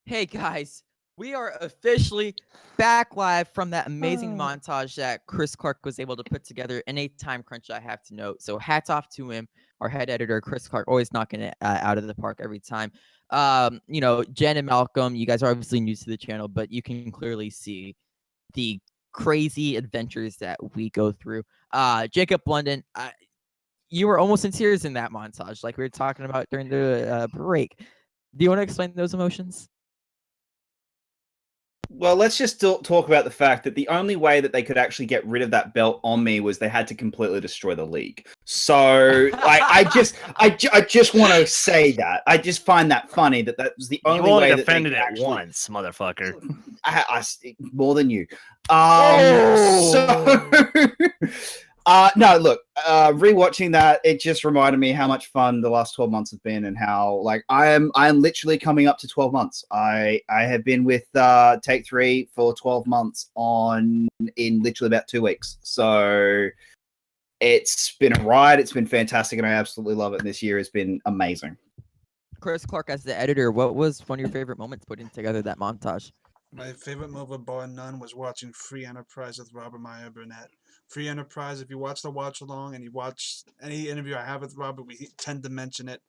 Hey guys, we are officially back live from that amazing montage that Chris Clark was able to put together in a time crunch, I have to note. So hats off to him, our head editor, Chris Clark, always knocking it out of the park every time. You know, Jen and Malcolm, you guys are obviously new to the channel, but you can clearly see the crazy adventures that we go through. Jacob Blunden, you were almost in tears in that montage, like we were talking about during the break. Do you want to explain those emotions? Well, let's just talk about the fact that the only way that they could actually get rid of that belt on me was they had to completely destroy the league. So, like, I just want to say that. I just find that funny that was the only way that they defended could it actually... once, motherfucker. More than you. Oh! No, look, rewatching that, it just reminded me how much fun the last 12 months have been, and how like I am literally coming up to 12 months. I have been with Take 3 for 12 months in literally about 2 weeks. So it's been a ride. It's been fantastic, and I absolutely love it. And this year has been amazing. Chris Clark, as the editor, what was one of your favorite moments putting together that montage? My favorite moment, bar none, was watching Free Enterprise with Robert Meyer Burnett. Free Enterprise, if you watch the watch along and you watch any interview I have with Robert, we tend to mention it.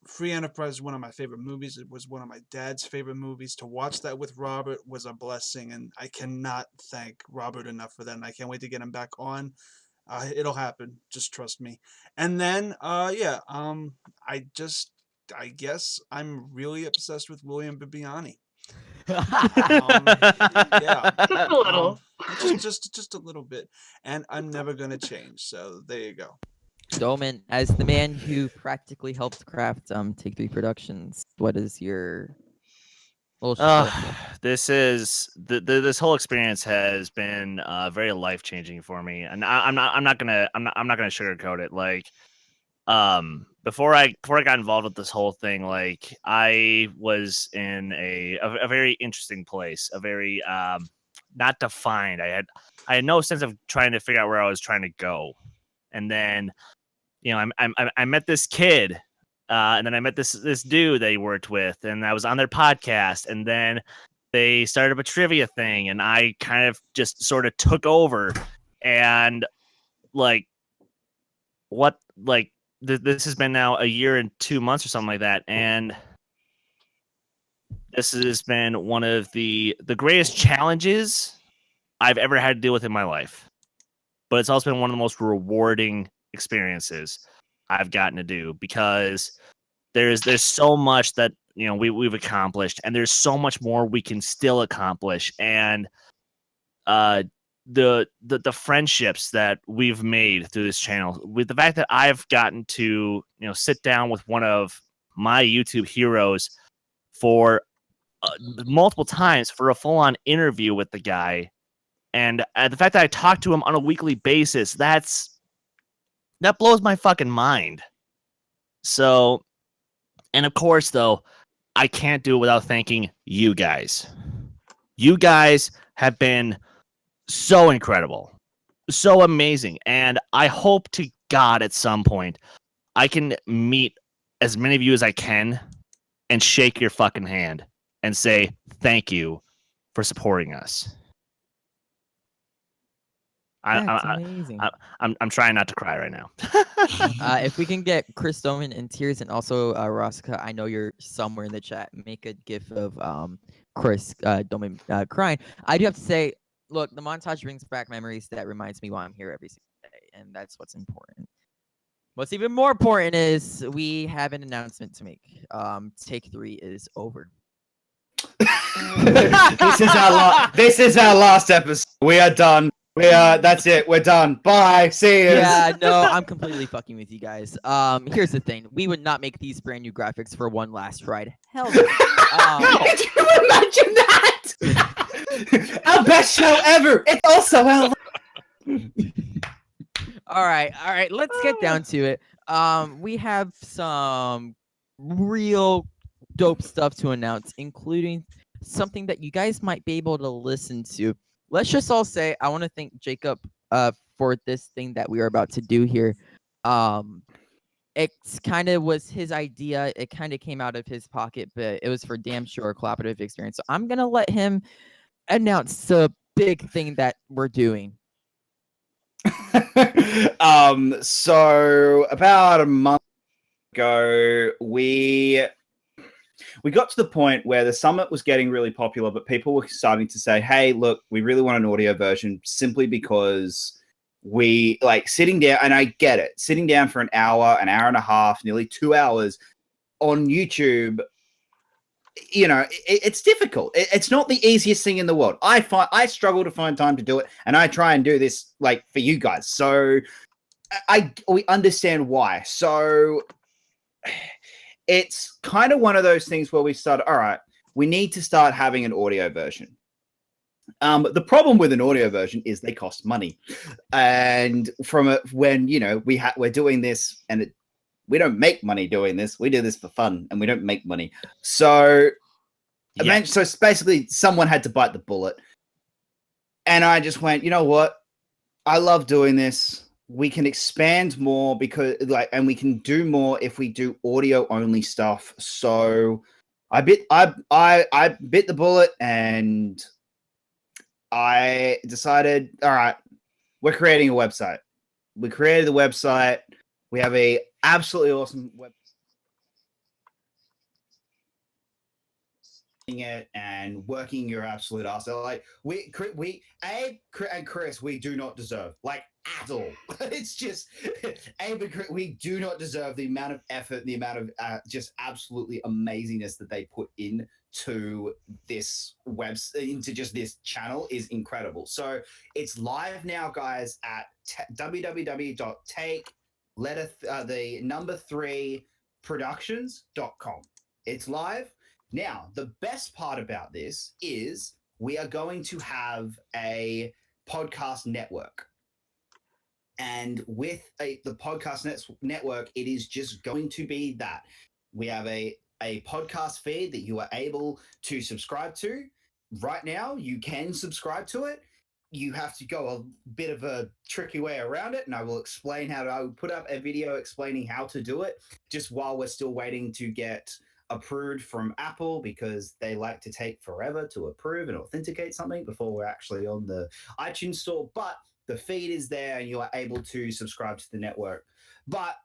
Free Enterprise is one of my favorite movies. It was one of my dad's favorite movies. To watch that with Robert was a blessing, and I cannot thank Robert enough for that, and I can't wait to get him back on. It'll happen. Just trust me. And then, I guess I'm really obsessed with William Bibbiani. Yeah, Just a little. Just a little bit, and I'm never gonna change. So there you go. Doman, as the man who practically helped craft Take 3 Productions, what is your little This whole experience has been very life changing for me, and I'm not gonna sugarcoat it. Like, before I got involved with this whole thing, like I was in a very interesting place, a very not defined. I had no sense of trying to figure out where I was trying to go, and then I met this kid. And then I met this dude they worked with, and I was on their podcast, and then they started up a trivia thing, and I kind of just sort of took over, and this has been now a year and 2 months or something like that, and this has been one of the greatest challenges I've ever had to deal with in my life, but it's also been one of the most rewarding experiences I've gotten to do, because there's so much that we've accomplished, and there's so much more we can still accomplish, and the friendships that we've made through this channel, with the fact that I've gotten to sit down with one of my YouTube heroes for multiple times for a full-on interview with the guy, and the fact that I talk to him on a weekly basis, that blows my fucking mind. So, and of course, though, I can't do it without thanking you guys. You guys have been so incredible, so amazing, and I hope to God at some point I can meet as many of you as I can and shake your fucking hand and say thank you for supporting us. That's amazing. I'm trying not to cry right now. If we can get Chris Doman in tears, and also Rosca, I know you're somewhere in the chat, make a gif of Chris Doman crying. I do have to say, look, the montage brings back memories that reminds me why I'm here every single day, and that's what's important. What's even more important is we have an announcement to make. Take 3 is over. This is our last episode. We are done. That's it. We're done. Bye. See you. Yeah, no, I'm completely fucking with you guys. Here's the thing: we would not make these brand new graphics for one last ride. Hell no. Could you imagine that? Our best show ever. It's also our. All right. Let's get down to it. We have some real dope stuff to announce, including something that you guys might be able to listen to. Let's just all say, I want to thank Jacob for this thing that we are about to do here. It kind of was his idea. It kind of came out of his pocket, but it was for damn sure a collaborative experience. So I'm going to let him announce the big thing that we're doing. So about a month ago, we got to the point where the summit was getting really popular, but people were starting to say, hey, look, we really want an audio version, simply because we like sitting down, and I get it, sitting down for an hour and a half, nearly 2 hours on YouTube, it's difficult. It's not the easiest thing in the world. I struggle to find time to do it, and I try and do this like for you guys. So we understand why. So it's kind of one of those things where we start. All right, we need to start having an audio version. The problem with an audio version is they cost money, and when we're doing this and we don't make money doing this. We do this for fun, and we don't make money. So, so basically, someone had to bite the bullet, and I just went, you know what? I love doing this. We can expand more and we can do more if we do audio only stuff. So, I bit the bullet, and I decided, all right, we're creating a website. We created the website. We have a absolutely awesome website. It and working your absolute ass. So like Abe and Chris, we do not deserve at all. It's just Abe and Chris, we do not deserve the amount of effort, the amount of just absolutely amazingness that they put into this into just this channel is incredible. So it's live now, guys, at www.take3productions.com. It's live. Now, the best part about this is we are going to have a podcast network. And with the podcast network, it is just going to be that. We have a podcast feed that you are able to subscribe to. Right now, you can subscribe to it. You have to go a bit of a tricky way around it, and I will explain I will put up a video explaining how to do it just while we're still waiting to get approved from Apple, because they like to take forever to approve and authenticate something before we're actually on the iTunes store. But the feed is there, and you are able to subscribe to the network. But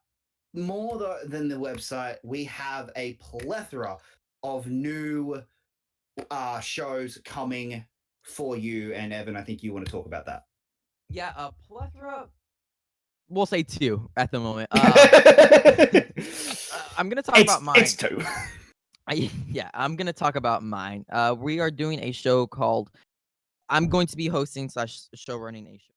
more than the website, we have a plethora of new shows coming for you. And Evan, I think you want to talk about that. Yeah, a plethora. We'll say 2 at the moment. I'm gonna talk about mine. It's 2. I'm gonna talk about mine. We are doing a show called. I'm going to be hosting / show running a show,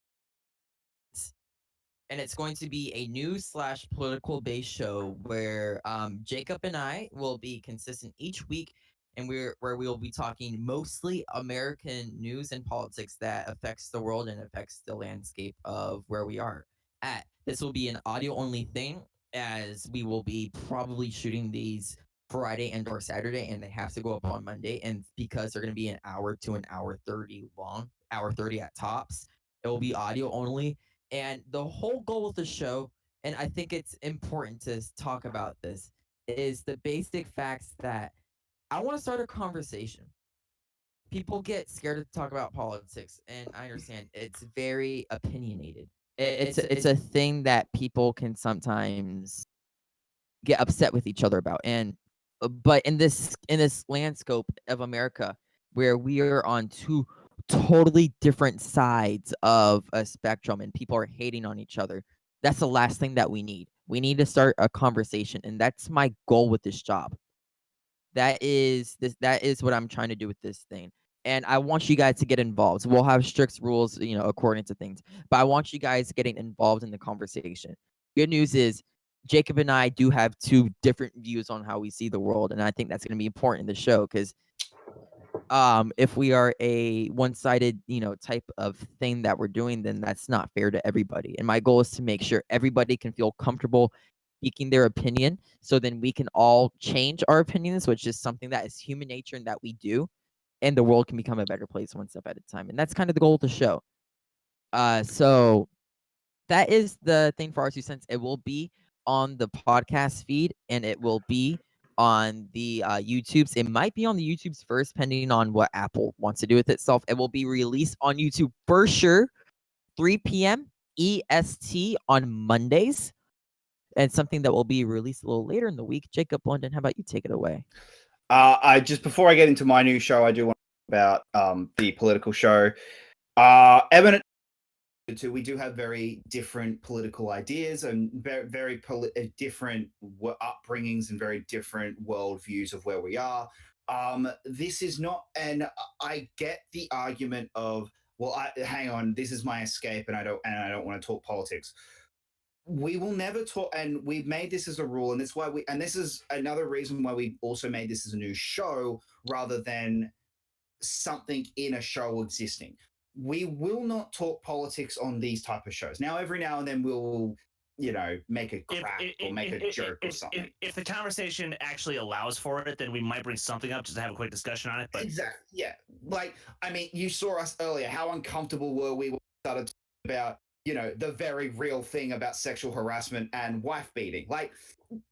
and it's going to be a news / political based show where Jacob and I will be consistent each week, and where we will be talking mostly American news and politics that affects the world and affects the landscape of where we are at. This will be an audio only thing, as we will be probably shooting these Friday and or Saturday, and they have to go up on Monday. And because they're going to be an hour to an hour 30 long, hour 30 at tops, it will be audio only. And the whole goal of the show, and I think it's important to talk about this, is the basic facts that I want to start a conversation. People get scared to talk about politics, and I understand it's very opinionated. It's a thing that people can sometimes get upset with each other about. And but in this landscape of America, where we are on 2 totally different sides of a spectrum and people are hating on each other, that's the last thing that we need. We need to start a conversation, and that's my goal with this job. That is what I'm trying to do with this thing. And I want you guys to get involved. We'll have strict rules, according to things, but I want you guys getting involved in the conversation. Good news is Jacob and I do have 2 different views on how we see the world, and I think that's going to be important in the show, because if we are a one-sided, type of thing that we're doing, then that's not fair to everybody. And my goal is to make sure everybody can feel comfortable speaking their opinion, so then we can all change our opinions, which is something that is human nature and that we do, and the world can become a better place one step at a time. And that's kind of the goal of the show. So that is the thing for our 2 cents. It will be on the podcast feed, and it will be on the YouTubes. It might be on the YouTubes first, depending on what Apple wants to do with itself. It will be released on YouTube for sure, 3 p.m. EST on Mondays, and something that will be released a little later in the week. Jacob London, how about you take it away? I just, before I get into my new show, I do want to talk about the political show. Evan, we do have very different political ideas and very different upbringings and very different worldviews of where we are. this is not, and I get the argument of, well, hang on, this is my escape, and I don't want to talk politics. We will never talk, and we've made this as a rule, and that's why and this is another reason why we also made this as a new show rather than something in a show existing. We will not talk politics on these type of shows. Now, every now and then we'll, make a crack or make a joke or something. If the conversation actually allows for it, then we might bring something up just to have a quick discussion on it. But Exactly. Yeah. Like, I mean, you saw us earlier. How uncomfortable were we when we started talking about, the very real thing about sexual harassment and wife beating? Like,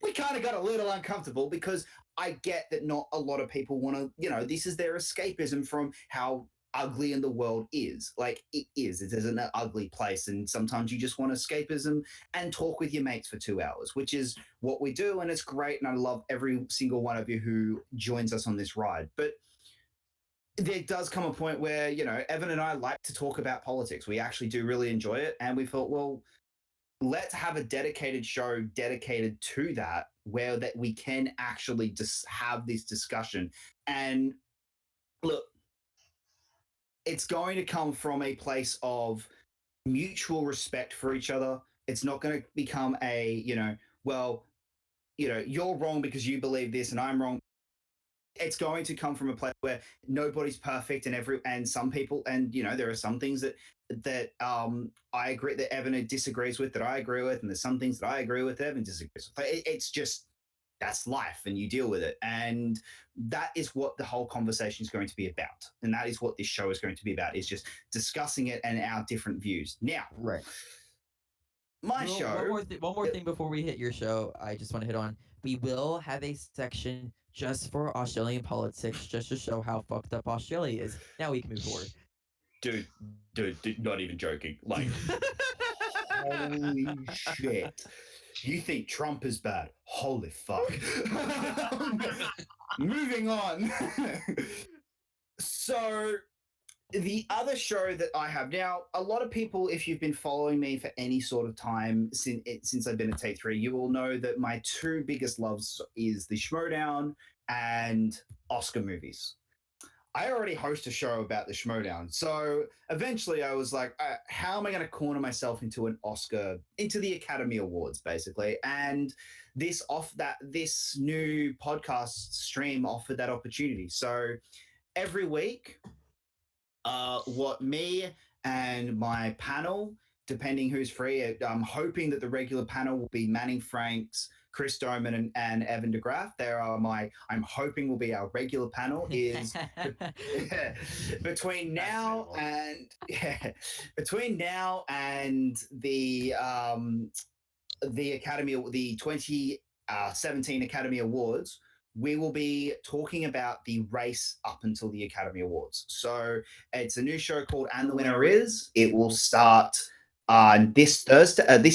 we kind of got a little uncomfortable because I get that not a lot of people want to, this is their escapism from how ugly in the world is. Like, it is. It is an ugly place. And sometimes you just want escapism and talk with your mates for 2 hours, which is what we do. And it's great. And I love every single one of you who joins us on this ride. But there does come a point where, Evan and I like to talk about politics. We actually do really enjoy it. And we thought, well, let's have a dedicated show dedicated to that, where that we can actually just have this discussion. And look, it's going to come from a place of mutual respect for each other. It's not going to become a, you're wrong because you believe this and I'm wrong. It's going to come from a place where nobody's perfect, and some people, and there are some things that I agree that Evan disagrees with that I agree with, and there's some things that I agree with Evan disagrees with. It's just, that's life, and you deal with it, and that is what the whole conversation is going to be about, and that is what this show is going to be about, is just discussing it and our different views. Now, right. Show. One more thing before we hit your show, I just want to hit on. We will have a section just for Australian politics, just to show how fucked up Australia is. Now we can move forward. Dude, not even joking. Like, holy shit. You think Trump is bad? Holy fuck. Moving on. So, the other show that I have now, a lot of people, if you've been following me for any sort of time since I've been at Take 3, you will know that my two biggest loves is the Schmodown and Oscar movies. I already host a show about the Schmodown. So eventually I was like, how am I going to corner myself into the Academy Awards, basically? And this new podcast stream offered that opportunity. So every week, what me and my panel, depending who's free, I'm hoping that the regular panel will be Manning Franks, Chris Doman, and Evan DeGraff. I'm hoping will be our regular panel. Is between now and the Academy, the 2017 Academy Awards, we will be talking about the race up until the Academy Awards. So it's a new show called And the Winner Is. It will start this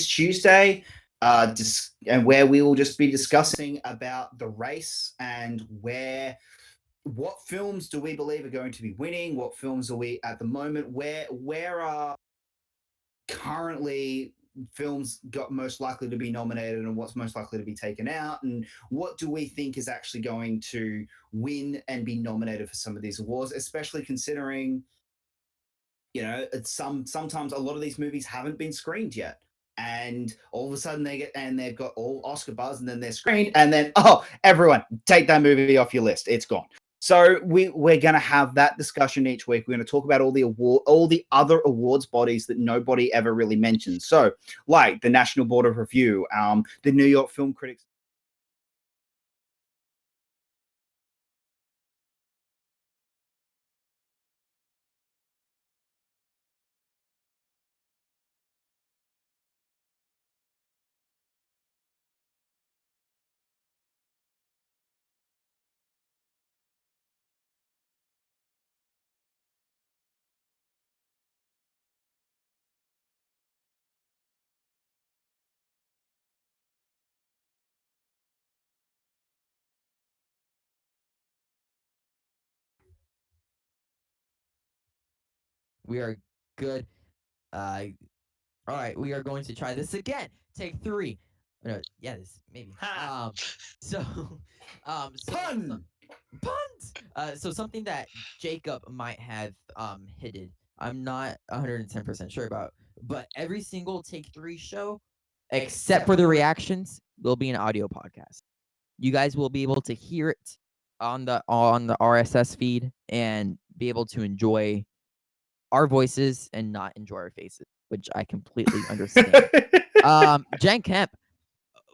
Tuesday, and where we will just be discussing about the race and what films do we believe are going to be winning, what films are we at the moment, where are currently films got most likely to be nominated and what's most likely to be taken out, and what do we think is actually going to win and be nominated for some of these awards, especially considering sometimes a lot of these movies haven't been screened yet, and all of a sudden they've got all Oscar buzz, and then they're screened, and then everyone take that movie off your list, it's gone. So we're going to have that discussion each week. We're going to talk about all the other awards bodies that nobody ever really mentions. So, like the National Board of Review, the New York Film Critics. We are good. All right, we are going to try this again. Take 3. No, yeah, this maybe. So, Pun. So something that Jacob might have hidden, I'm not 110% sure about, but every single Take 3 show, except for the reactions, will be an audio podcast. You guys will be able to hear it on the RSS feed and be able to enjoy our voices and not enjoy our faces, which I completely understand. Jen Kemp,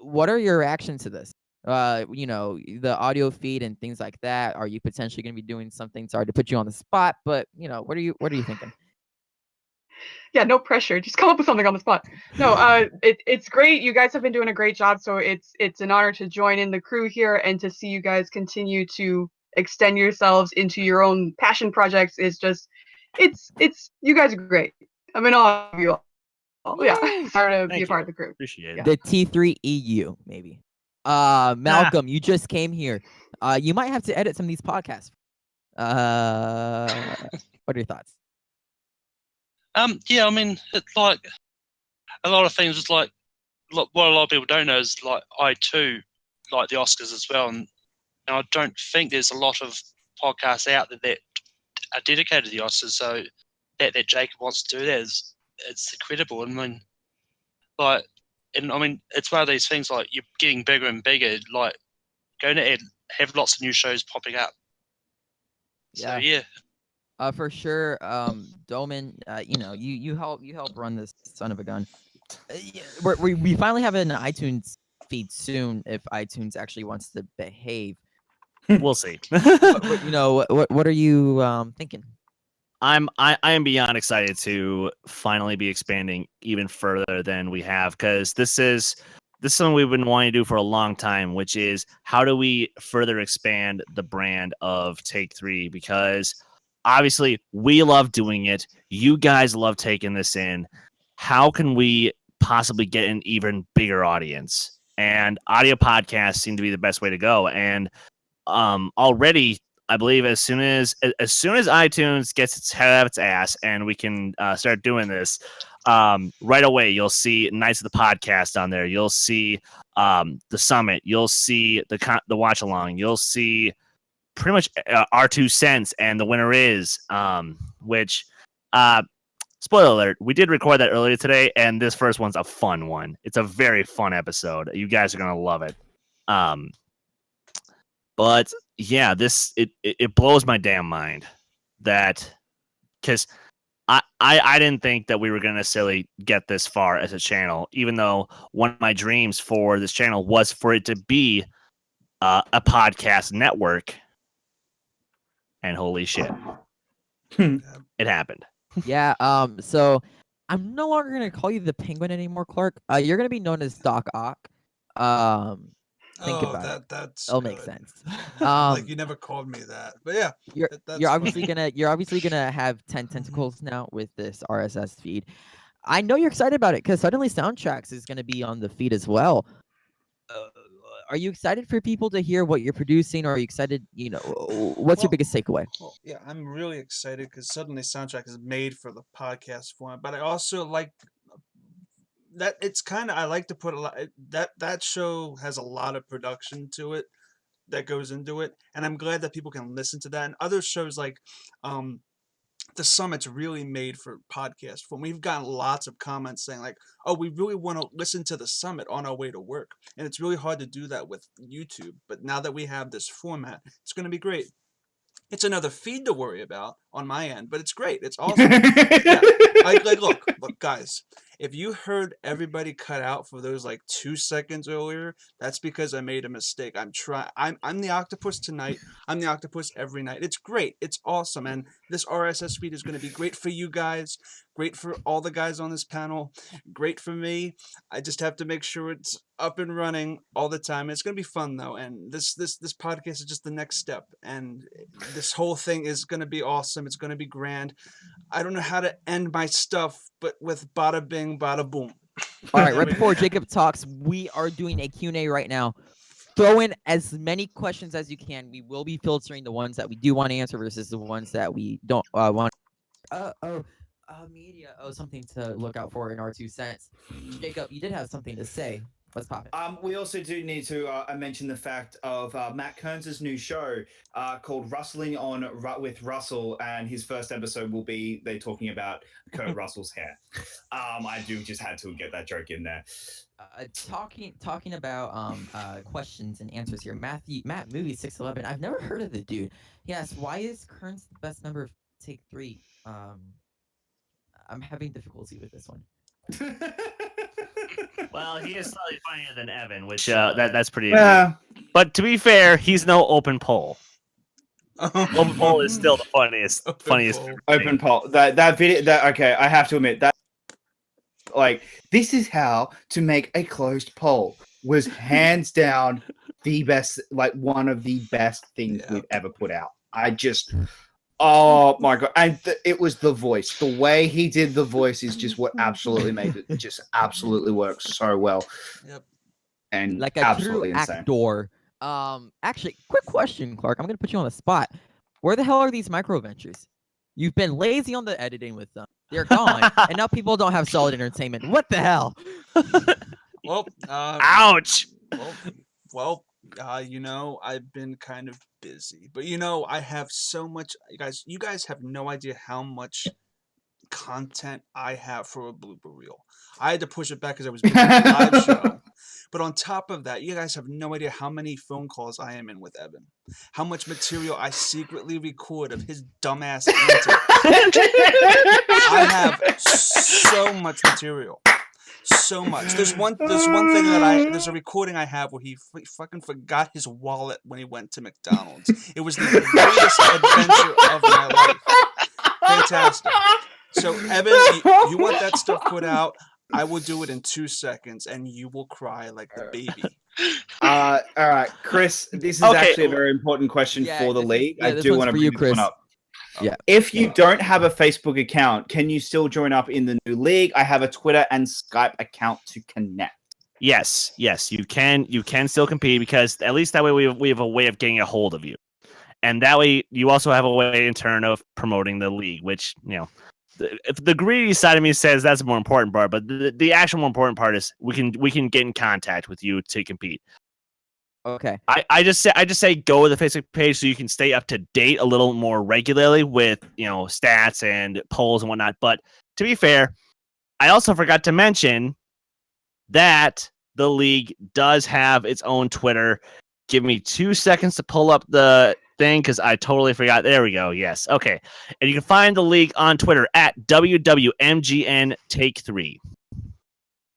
what are your reactions to this? The audio feed and things like that. Are you potentially going to be doing something? Sorry to put you on the spot, but what are you thinking? Yeah, no pressure. Just come up with something on the spot. No, it's great. You guys have been doing a great job. So it's an honor to join in the crew here and to see you guys continue to extend yourselves into your own passion projects. It's you guys are great. I mean, all of you all. Yeah, sorry to be a part of the crew. Appreciate it. The T3 EU, maybe. Malcolm, you just came here. You might have to edit some of these podcasts. What are your thoughts? Yeah, I mean, it's like a lot of things. It's like what a lot of people don't know is like I too like the Oscars as well, and I don't think there's a lot of podcasts out there that are dedicated to the Oscars. So that Jacob wants to do that it's incredible. I mean, it's one of these things like you're getting bigger and bigger. Like going to have lots of new shows popping up. So yeah. For sure, Doman, you help run this son of a gun. We finally have an iTunes feed soon if iTunes actually wants to behave. We'll see. What are you thinking? I am beyond excited to finally be expanding even further than we have, because this is something we've been wanting to do for a long time, which is how do we further expand the brand of Take 3? Because obviously we love doing it. You guys love taking this in. How can we possibly get an even bigger audience? And audio podcasts seem to be the best way to go. And already, I believe as soon as iTunes gets its head out of its ass and we can start doing this, right away you'll see Nights of the Podcast on there. You'll see the Summit. You'll see the watch along. You'll see pretty much our 2 cents, and the winner is which spoiler alert, we did record that earlier today, and this first one's a fun one. It's a very fun episode. You guys are gonna love it. But yeah, it blows my damn mind that, because I didn't think that we were gonna necessarily get this far as a channel, even though one of my dreams for this channel was for it to be a podcast network. And holy shit, it happened. Yeah. So I'm no longer gonna call you the Penguin anymore, Clark. You're gonna be known as Doc Ock. Think about it. It'll make sense. Like you never called me that, but yeah, you're obviously gonna have 10 tentacles now with this RSS feed. I know you're excited about it because suddenly Soundtracks is gonna be on the feed as well. Are you excited for people to hear what you're producing, or are you excited? What's your biggest takeaway? Well, yeah, I'm really excited because suddenly Soundtrack is made for the podcast format. But I also like that it's kind of, I like to put a lot, that show has a lot of production to it that goes into it, and I'm glad that people can listen to that. And other shows like the Summit's really made for podcast form. We've gotten lots of comments saying like, oh, we really want to listen to the Summit on our way to work. And it's really hard to do that with YouTube. But now that we have this format, it's going to be great. It's another feed to worry about on my end, but it's great. It's awesome. Look, guys, if you heard everybody cut out for those like 2 seconds earlier, that's because I made a mistake. I'm the octopus tonight. I'm the octopus every night. It's great. It's awesome. And this RSS feed is going to be great for you guys, great for all the guys on this panel, great for me. I just have to make sure it's up and running all the time. It's going to be fun though. And this podcast is just the next step. And this whole thing is going to be awesome. It's going to be grand. I don't know how to end my stuff, but with bada bing, bada boom. All right, right before Jacob talks, we are doing a Q&A right now. Throw in as many questions as you can. We will be filtering the ones that we do want to answer versus the ones that we don't want. Media. Something to look out for in our 2 cents. Jacob, you did have something to say. What's poppin'? We also do need to mention the fact of Matt Kearns' new show called Rustling on with Russell, and his first episode will be they talking about Kurt Russell's hair. I do just had to get that joke in there. Talking about questions and answers here. Matt Movie 611. I've never heard of the dude. Yes, why is Kearns the best member of Take 3? I'm having difficulty with this one. Well, he is slightly funnier than Evan, which that's pretty. But to be fair, he's no open poll. Open poll is still the funniest. Open poll. That video. Okay, I have to admit that. Like, this is how to make a closed poll was hands down the best, like one of the best things we've ever put out. Oh my god! And it was the voice. The way he did the voice is just what absolutely made it just absolutely work so well. Yep. And Like a absolutely true insane. actor. Actually, quick question, Clark. I'm gonna put you on the spot. Where the hell are these micro ventures? You've been lazy on the editing with them. They're gone, and now people don't have solid entertainment. What the hell? Well, ouch. Well, you know, I've been kind of busy, but you know, I have so much. You guys have no idea how much content I have for a blooper reel. I had to push it back because I was busy with the live show. But on top of that, you guys have no idea how many phone calls I am in with Evan. How much material I secretly record of his dumbass antics. I have so much material. So much. There's one thing that there's a recording I have where he fucking forgot his wallet when he went to McDonald's. It was the greatest adventure of my life. Fantastic. So Evan, you want that stuff put out? I will do it in 2 seconds, and you will cry like the baby. All right, Chris. This is actually a very important question for the league. I do want to bring this one up. Yeah. If you don't have a Facebook account, can you still join up in the new league? I have a Twitter and Skype account to connect. Yes, you can. You can still compete because at least that way we have a way of getting a hold of you, and that way you also have a way in turn of promoting the league, which if the greedy side of me says that's the more important part, but the actual more important part is we can get in contact with you to compete. Okay. I just say go to the Facebook page so you can stay up to date a little more regularly with stats and polls and whatnot. But to be fair, I also forgot to mention that the league does have its own Twitter. Give me 2 seconds to pull up the thing because I totally forgot. There we go. Yes. Okay. And you can find the league on Twitter at WWMGN Take 3.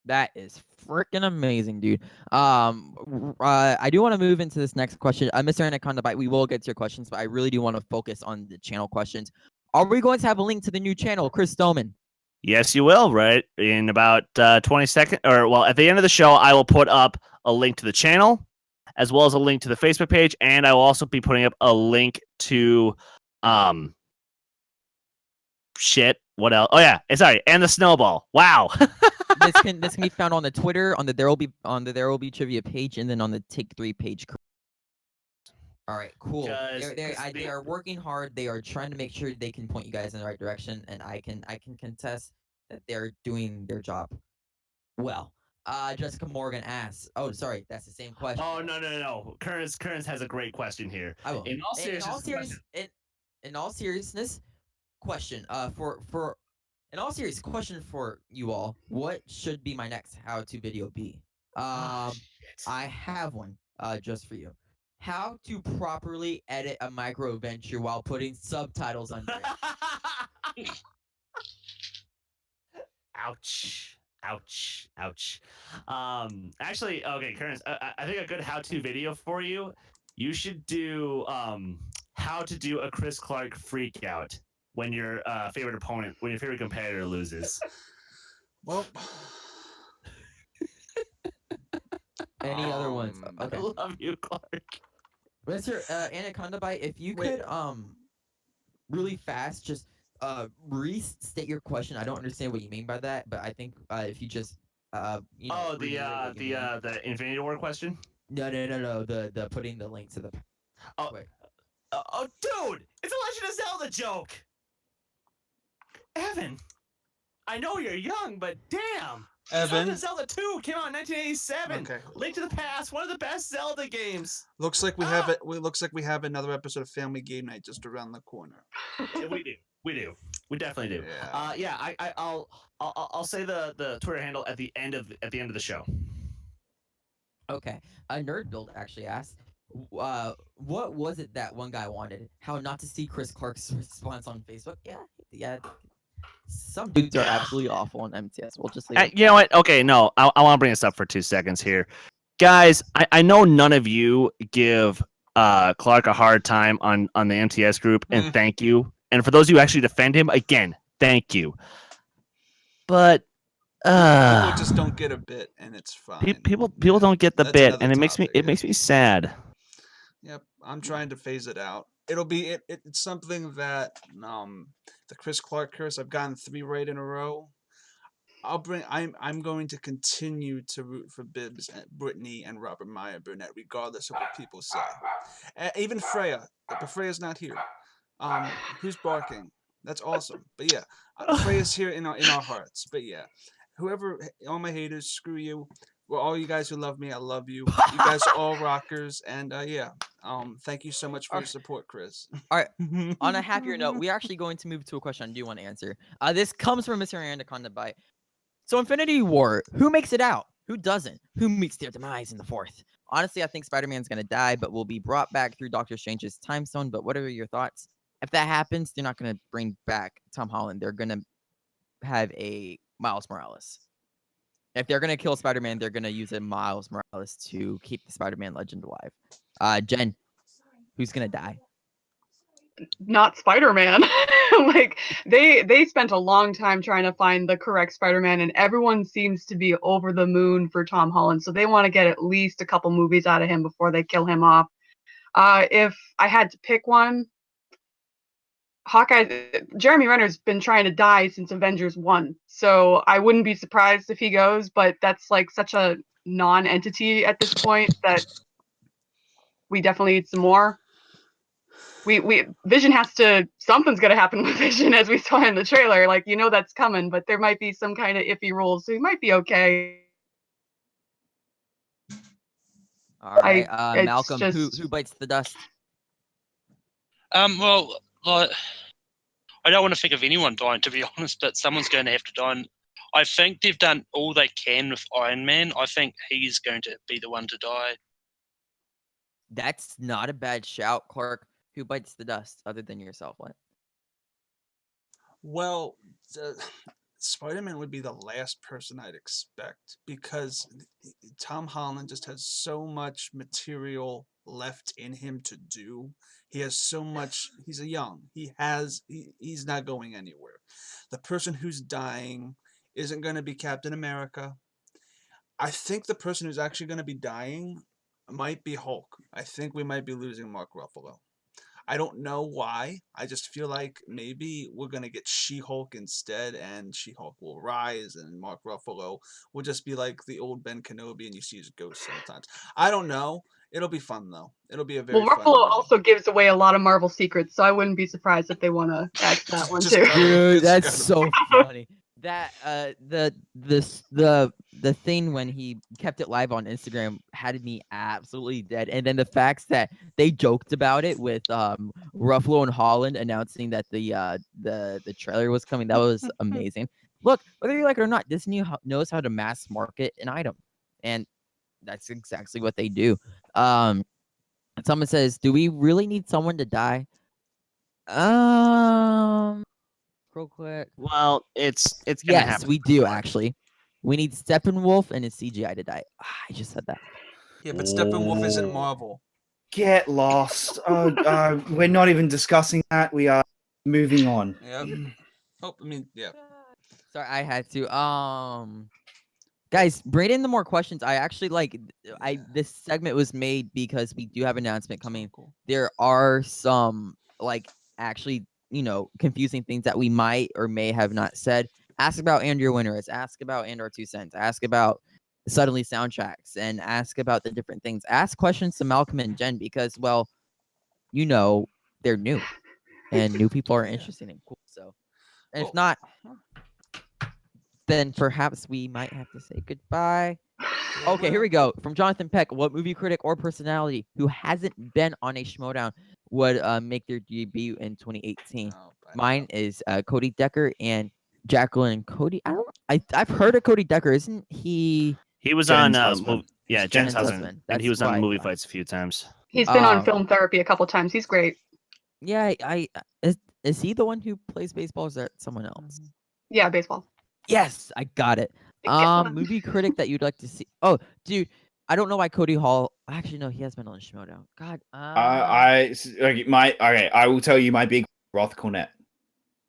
That is freaking amazing, dude. I do want to move into this next question. Mr. Anaconda Bite, we will get to your questions, but I really do want to focus on the channel questions. Are we going to have a link to the new channel, Chris Stoneman? Yes, you will, right? In about 20 seconds, at the end of the show, I will put up a link to the channel, as well as a link to the Facebook page, and I will also be putting up a link to, what else? Oh yeah, sorry, and the snowball. Wow. this can be found on the Twitter, on the There Will Be Trivia page, and then on the Take 3 page. All right, cool. They are working hard. They are trying to make sure they can point you guys in the right direction, and I can contest that they're doing their job well. Jessica Morgan asks. Oh, sorry, that's the same question. Oh no. Kearns has a great question here. I will. In all seriousness, question. Question for you all. What should be my next how-to video be? I have one. Just for you. How to properly edit a micro venture while putting subtitles under it. Ouch. Actually, okay, Kearns, I think a good how-to video for you. You should do how to do a Chris Clark freak out when your favorite competitor loses. Well, any other ones? Okay. I love you, Clark. Mr. Anaconda Bite, if you could really fast just restate your question. I don't understand what you mean by that, but I think if you just the Infinity War question? No. The putting the link to the dude, it's a Legend of Zelda joke. Evan, I know you're young, but damn. Evan. Legend of Zelda 2 came out in 1987. Okay. Link to the Past, one of the best Zelda games. Looks like we have it. Looks like we have another episode of Family Game Night just around the corner. Yeah, we do. We definitely do. I'll say the Twitter handle at the end of the show. Okay. A nerd build actually asked, what was it that one guy wanted? How not to see Chris Clark's response on Facebook? Yeah. Some dudes are absolutely awful on MTS. We'll just leave it. You know what? Okay, no, I want to bring this up for 2 seconds here, guys. I know none of you give Clark a hard time on the MTS group, and thank you. And for those of you who actually defend him, again, thank you. But people just don't get a bit, and it's fine. people don't get the That's bit, another and it makes me sad. Yep, I'm trying to phase it out. It'll be it's something that the Chris Clark curse. I've gotten 3 right in a row. I'm going to continue to root for Bibbs, Brittany, and Robert Meyer Burnett, regardless of what people say. Even Freya, but Freya's not here. Who's barking? That's awesome. But yeah, Freya's here in our hearts. But yeah, whoever, all my haters, screw you. Well, all you guys who love me, I love you. You guys are all rockers, and thank you so much for your support, Chris. All right. On a happier note, we're actually going to move to a question I do want to answer. This comes from Mr. Anaconda Bite. So Infinity War, who makes it out? Who doesn't? Who meets their demise in the 4th? Honestly, I think Spider-Man's going to die, but will be brought back through Doctor Strange's time stone. But what are your thoughts? If that happens, they're not going to bring back Tom Holland. They're going to have a Miles Morales. If they're going to kill Spider-Man, they're going to use a Miles Morales to keep the Spider-Man legend alive. Jen, who's going to die? Not Spider-Man. Like they spent a long time trying to find the correct Spider-Man, and everyone seems to be over the moon for Tom Holland. So they want to get at least a couple movies out of him before they kill him off. If I had to pick one, Hawkeye, Jeremy Renner's been trying to die since Avengers 1, so I wouldn't be surprised if he goes, but that's like such a non-entity at this point that we definitely need some more. Vision something's gonna happen with Vision, as we saw in the trailer. Like, that's coming, but there might be some kind of iffy rules, so he might be okay. All right, Malcolm, who bites the dust? Well, like, I don't want to think of anyone dying, to be honest, but someone's going to have to die. And I think they've done all they can with Iron Man. I think he's going to be the one to die. That's not a bad shout, Clark. Who bites the dust other than yourself? What? Well, Spider-Man would be the last person I'd expect, because Tom Holland just has so much material left in him to do. He has so much. He's young. He's not going anywhere. The person who's dying isn't going to be Captain America. I think the person who's actually going to be dying might be Hulk. I think we might be losing Mark Ruffalo. I don't know why. I just feel like maybe we're going to get She-Hulk instead, and She-Hulk will rise, and Mark Ruffalo will just be like the old Ben Kenobi, and you see his ghost sometimes. I don't know. It'll be fun, though. It'll be a very fun Ruffalo movie. also gives away a lot of Marvel secrets, so I wouldn't be surprised if they want to add to that one, too. Dude, that's so funny. That the thing when he kept it live on Instagram had me absolutely dead. And then the facts that they joked about it with Ruffalo and Holland announcing that the trailer was coming, that was amazing. Look, whether you like it or not, Disney knows how to mass market an item, and that's exactly what they do. Someone says, "Do we really need someone to die?" Real quick. Well, it's gonna yes, happen. we do actually. We need Steppenwolf and his CGI to die. I just said that. Yeah, but Steppenwolf isn't Marvel. Get lost. We're not even discussing that. We are moving on. Yep. Oh, I mean, yeah. Sorry, I had to. Guys, bring in the more questions. I actually this segment was made because we do have an announcement coming. There are some actually, confusing things that we might or may have not said. Ask about Andrew Winters. Ask about Andor 2 Cents. Ask about Suddenly soundtracks, and ask about the different things. Ask questions to Malcolm and Jen because, well, they're new, and new people are interesting and cool. So, and if not, then perhaps we might have to say goodbye. Okay, here we go. From Jonathan Peck, what movie critic or personality who hasn't been on a Schmodown would make their debut in 2018? Mine is Cody Decker and Jacqueline and Cody. I've heard of Cody Decker. Isn't he? He was Jen's on husband. Jen's Jen's husband, husband. and he That's was on why I movie thought. fights a few times. He's been on film therapy a couple times. He's great. Yeah, is he the one who plays baseball? Or is that someone else? Yeah, baseball. Yes, I got it. Movie critic that you'd like to see. Oh, dude, I don't know why Cody Hall. Actually, no, he has been on Schmodown. God. I will tell you my big Roth Cornet.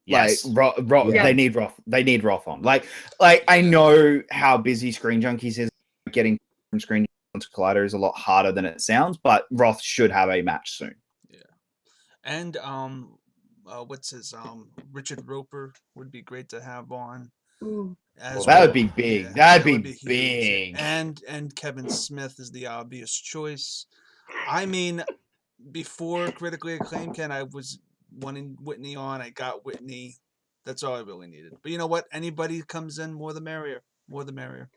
Yes. Like Yeah. they need Roth. They need Roth on. Like I know how busy Screen Junkies is. Getting from Screen Junkies to Collider is a lot harder than it sounds, but Roth should have a match soon. And what's his Richard Roper would be great to have on. Ooh. As That would well. be big. Yeah, That'd that be would huge. big. And Kevin Smith is the obvious choice. I mean, before Critically Acclaimed, Ken, I was wanting Whitney on. I got Whitney. That's all I really needed. But you know what? Anybody comes in, more the merrier. More the merrier.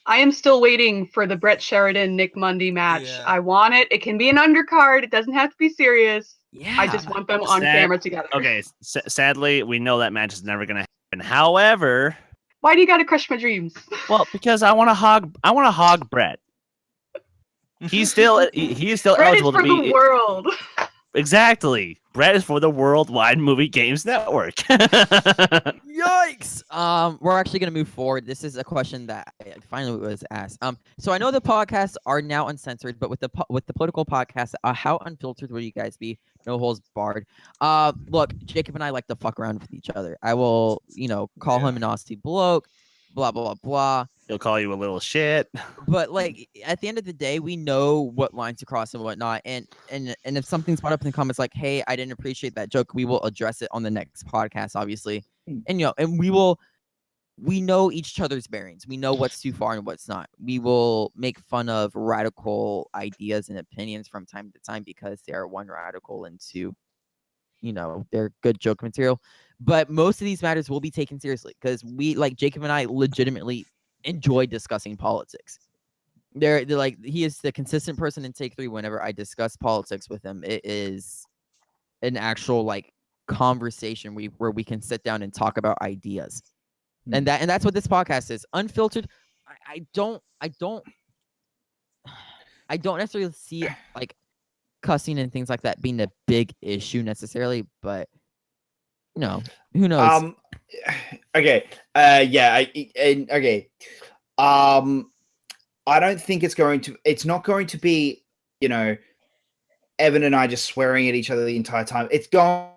I am still waiting for the Brett Sheridan Nick Mundy match. Yeah. I want it. It can be an undercard. It doesn't have to be serious. Yeah. I just want them on camera together. Okay, sadly, we know that match is never going to happen. However, Why do you gotta crush my dreams? well, because I want to hog Brett. He's still Brett eligible is for to be the world. Exactly. Brett is for the Worldwide Movie Games Network. Yikes! We're actually gonna move forward. This is a question that finally was asked. So I know the podcasts are now uncensored, but with the political podcast, how unfiltered will you guys be? No holds barred. Look, Jacob and I like to fuck around with each other. I will, call him an Aussie bloke, blah blah blah blah. He'll call you a little shit. But like at the end of the day, we know what lines to cross and whatnot. And if something's brought up in the comments like, hey, I didn't appreciate that joke, we will address it on the next podcast, obviously. And and we know each other's bearings. We know what's too far and what's not. We will make fun of radical ideas and opinions from time to time because they are one radical and two, they're good joke material. But most of these matters will be taken seriously because we, like Jacob and I, legitimately enjoy discussing politics. They're like, he is the consistent person in Take 3 whenever I discuss politics with him. It is an actual like conversation where we can sit down and talk about ideas. And that's what this podcast is. Unfiltered. I don't necessarily see like cussing and things like that being a big issue necessarily, but who knows? Okay. Okay. I don't think it's not going to be, Evan and I just swearing at each other the entire time. It's going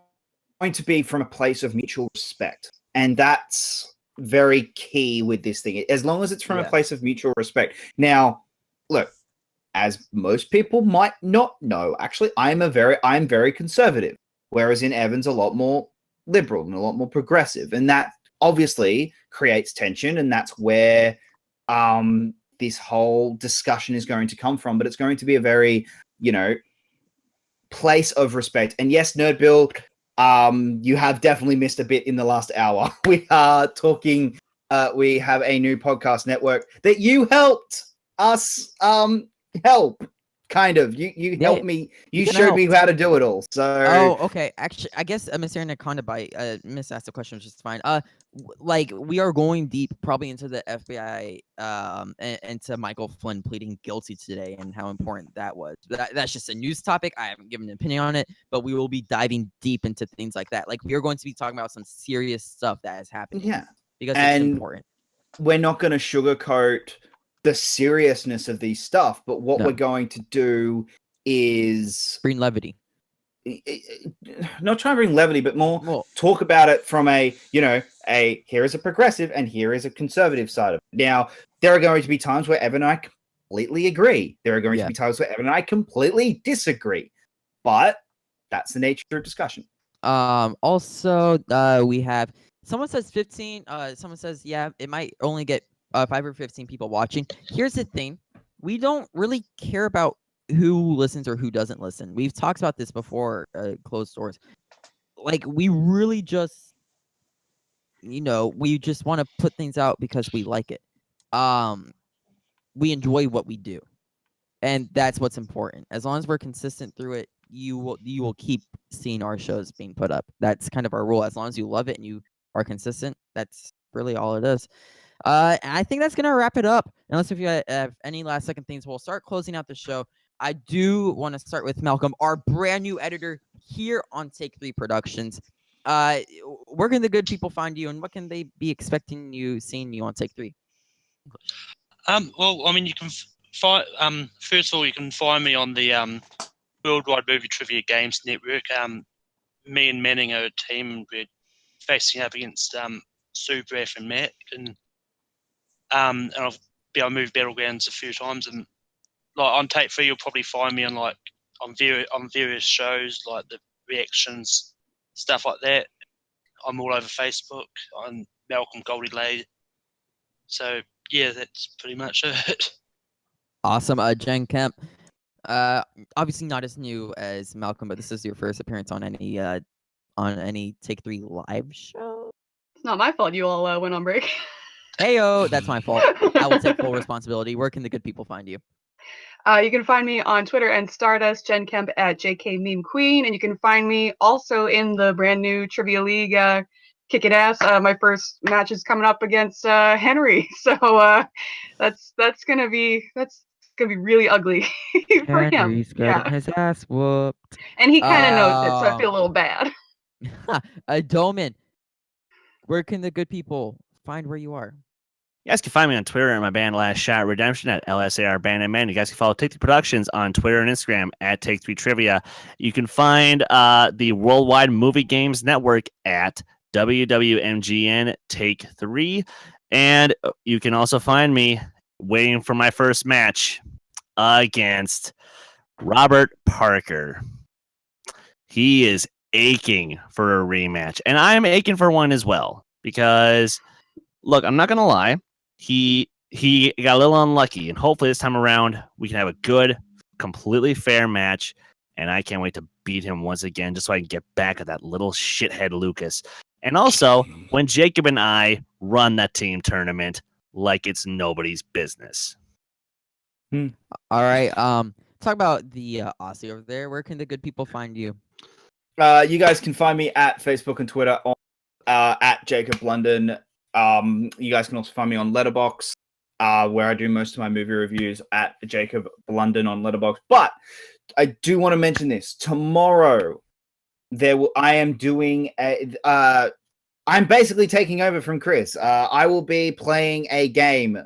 to be from a place of mutual respect. And that's very key with this thing. As long as it's from a place of mutual respect. Now, look, as most people might not know, actually, I'm very conservative, whereas in Evan's a lot more liberal and a lot more progressive. And that obviously creates tension, and that's where this whole discussion is going to come from. But it's going to be a very, place of respect. And yes, Nerd Bill, you have definitely missed a bit in the last hour. We are talking, we have a new podcast network that you helped us help. Kind of. You helped me. You showed me how to do it all. So. Oh, okay. Actually, I guess Miss Anaconda Miss asked a question, which is fine. Like we are going deep, probably into the FBI, and to Michael Flynn pleading guilty today, and how important that was. That's just a news topic. I haven't given an opinion on it, but we will be diving deep into things like that. Like we are going to be talking about some serious stuff that has happened. Yeah, because it's important. We're not going to sugarcoat the seriousness of these stuff, but what we're going to do is bring levity. Not try and bring levity, but more talk about it from a here is a progressive and here is a conservative side of it. Now, there are going to be times where Evan and I completely agree. There are going to be times where Evan and I completely disagree. But that's the nature of discussion. Also, we have someone says 15. Someone says, yeah, it might only get 5 or 15 people watching. Here's the thing. We don't really care about who listens or who doesn't listen. We've talked about this before, closed doors. Like, we really just we just want to put things out because we like it. We enjoy what we do, and that's what's important. As long as we're consistent through it, you will keep seeing our shows being put up. That's kind of our rule. As long as you love it and you are consistent, that's really all it is. And I think that's gonna wrap it up. Unless if you have any last second things, we'll start closing out the show. I do want to start with Malcolm, our brand new editor here on Take 3 Productions. Where can the good people find you, and what can they be expecting seeing you on Take 3? Well, I mean, you can find. First of all, you can find me on the Worldwide Movie Trivia Games Network. Me and Manning are a team. We're facing up against Subraf and Matt, and I've been able to move Battlegrounds a few times. And like on Take 3, you'll probably find me on various shows, like the reactions, stuff like that. I'm all over Facebook. I'm Malcolm Goldie Lay. So yeah, that's pretty much it. Awesome. Jen Kemp. Obviously not as new as Malcolm, but this is your first appearance on any Take 3 live show. It's not my fault you all went on break. Heyo, that's my fault. I will take full responsibility. Where can the good people find you? You can find me on Twitter and Stardust, Jen Kemp at JK Meme Queen, and you can find me also in the brand new Trivia League, Kick It Ass. My first match is coming up against Henry, so that's gonna be really ugly for him. Henry's getting his ass whooped, and he kind of knows it, so I feel a little bad. Doman, where can the good people find where you are? You guys can find me on Twitter and my band Last Shot Redemption at LSAR Band and Man. You guys can follow Take 3 Productions on Twitter and Instagram at Take 3 Trivia. You can find the Worldwide Movie Games Network at WWMGN Take 3. And you can also find me waiting for my first match against Robert Parker. He is aching for a rematch, and I'm aching for one as well because, look, I'm not going to lie. He got a little unlucky, and hopefully this time around we can have a good, completely fair match, and I can't wait to beat him once again just so I can get back at that little shithead Lucas. And also, when Jacob and I run that team tournament like it's nobody's business. All right. Talk about the Aussie over there. Where can the good people find you? You guys can find me at Facebook and Twitter on at Jacob London. You guys can also find me on Letterboxd, where I do most of my movie reviews at Jacob London on Letterboxd. But I do want to mention this. Tomorrow, I am doing I'm basically taking over from Chris. I will be playing a game.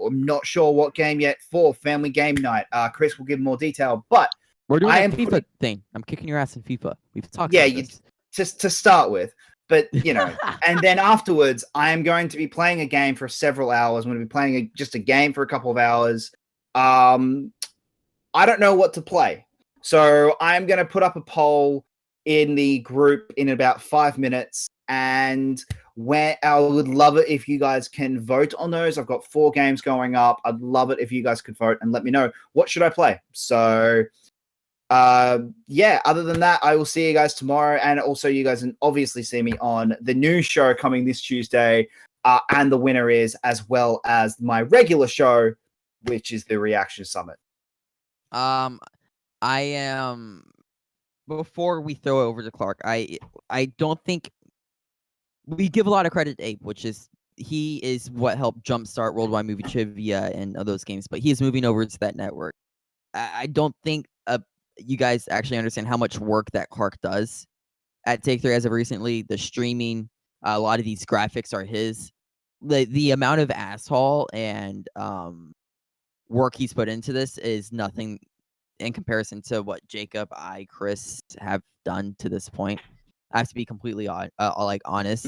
I'm not sure what game yet for Family Game Night. Chris will give more detail, but we're doing a FIFA thing. I'm kicking your ass in FIFA. We've talked about this. Just to start with. But, and then afterwards, I am going to be playing a game for several hours. I'm going to be playing just a game for a couple of hours. I don't know what to play. So I'm going to put up a poll in the group in about 5 minutes. And I would love it if you guys can vote on those. I've got 4 games going up. I'd love it if you guys could vote and let me know what should I play. So other than that, I will see you guys tomorrow, and also you guys can obviously see me on the new show coming this Tuesday, and the winner is, as well as my regular show, which is the Reaction Summit. I am, before we throw it over to Clark, I don't think we give a lot of credit to Abe, which is he is what helped jumpstart Worldwide Movie Trivia and those games, but he is moving over to that network. I don't think you guys actually understand how much work that Clark does at Take 3 as of recently. The streaming, a lot of these graphics are his. The amount of asshole and work he's put into this is nothing in comparison to what Jacob, Chris have done to this point. I have to be completely honest.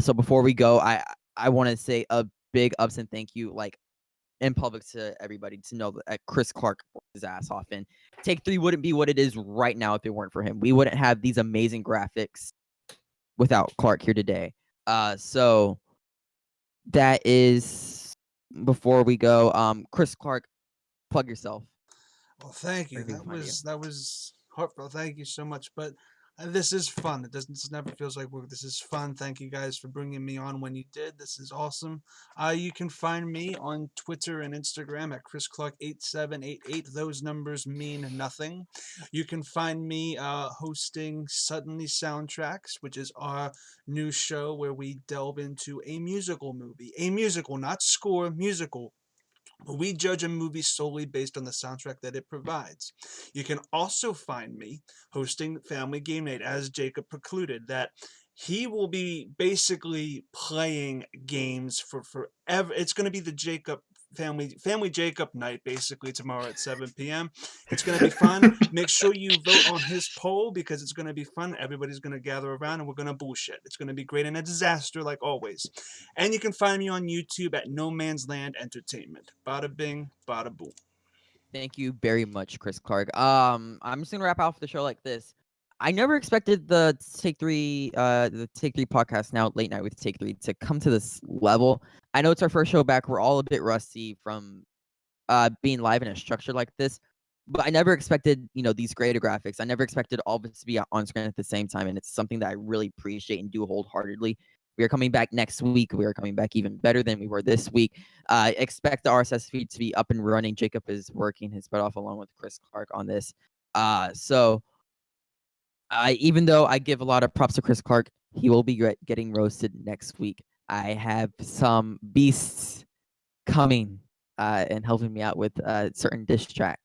So before we go, I want to say a big ups and thank you, in public, to everybody, to know that Chris Clark worked his ass off, and Take 3 wouldn't be what it is right now if it weren't for him. We wouldn't have these amazing graphics without Clark here today. So that is, before we go, Chris Clark, plug yourself. Well, thank you. That was heartfelt. Thank you so much. But This is fun. This never feels like work. This is fun. Thank you guys for bringing me on when you did. This is awesome. You can find me on Twitter and Instagram at ChrisClark8788. Those numbers mean nothing. You can find me hosting Suddenly Soundtracks, which is our new show where we delve into a musical movie. A musical, not score, musical. We judge a movie solely based on the soundtrack that it provides. You can also find me hosting Family Game Night, as Jacob precluded, that he will be basically playing games for forever. It's going to be the Family Jacob night, basically, tomorrow at 7 p.m. It's going to be fun. Make sure you vote on his poll because it's going to be fun. Everybody's going to gather around and we're going to bullshit. It's going to be great and a disaster like always. And you can find me on YouTube at No Man's Land Entertainment. Bada bing, bada boom. Thank you very much, Chris Clark. I'm just gonna wrap off the show like this. I never expected the Take Three podcast, now Late Night with Take Three, to come to this level. I know it's our first show back. We're all a bit rusty from being live in a structure like this, but I never expected, these greater graphics. I never expected all of us to be on screen at the same time, and it's something that I really appreciate and do wholeheartedly. We are coming back next week. We are coming back even better than we were this week. Expect the RSS feed to be up and running. Jacob is working his butt off along with Chris Clark on this. So even though I give a lot of props to Chris Clark, he will be getting roasted next week. I have some beasts coming and helping me out with a certain diss track.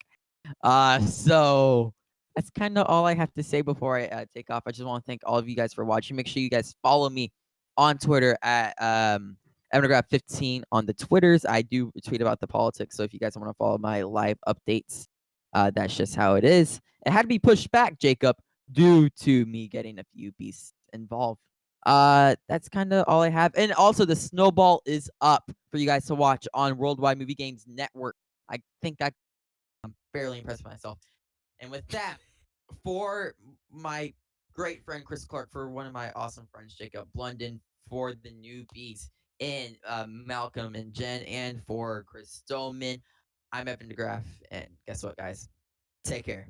So that's kind of all I have to say before I take off. I just want to thank all of you guys for watching. Make sure you guys follow me on Twitter at EvanderGraph15 on the Twitters. I do tweet about the politics, so if you guys want to follow my live updates, that's just how it is. It had to be pushed back, Jacob, due to me getting a few beasts involved. That's kind of all I have. And also, the Snowball is up for you guys to watch on Worldwide Movie Games Network. I think I'm fairly impressed with myself. And with that, for my great friend Chris Clark, for one of my awesome friends Jacob Blunden, for the newbies and Malcolm and Jen, and for Chris Stoneman, I'm Evan DeGraff, and guess what, guys? Take care.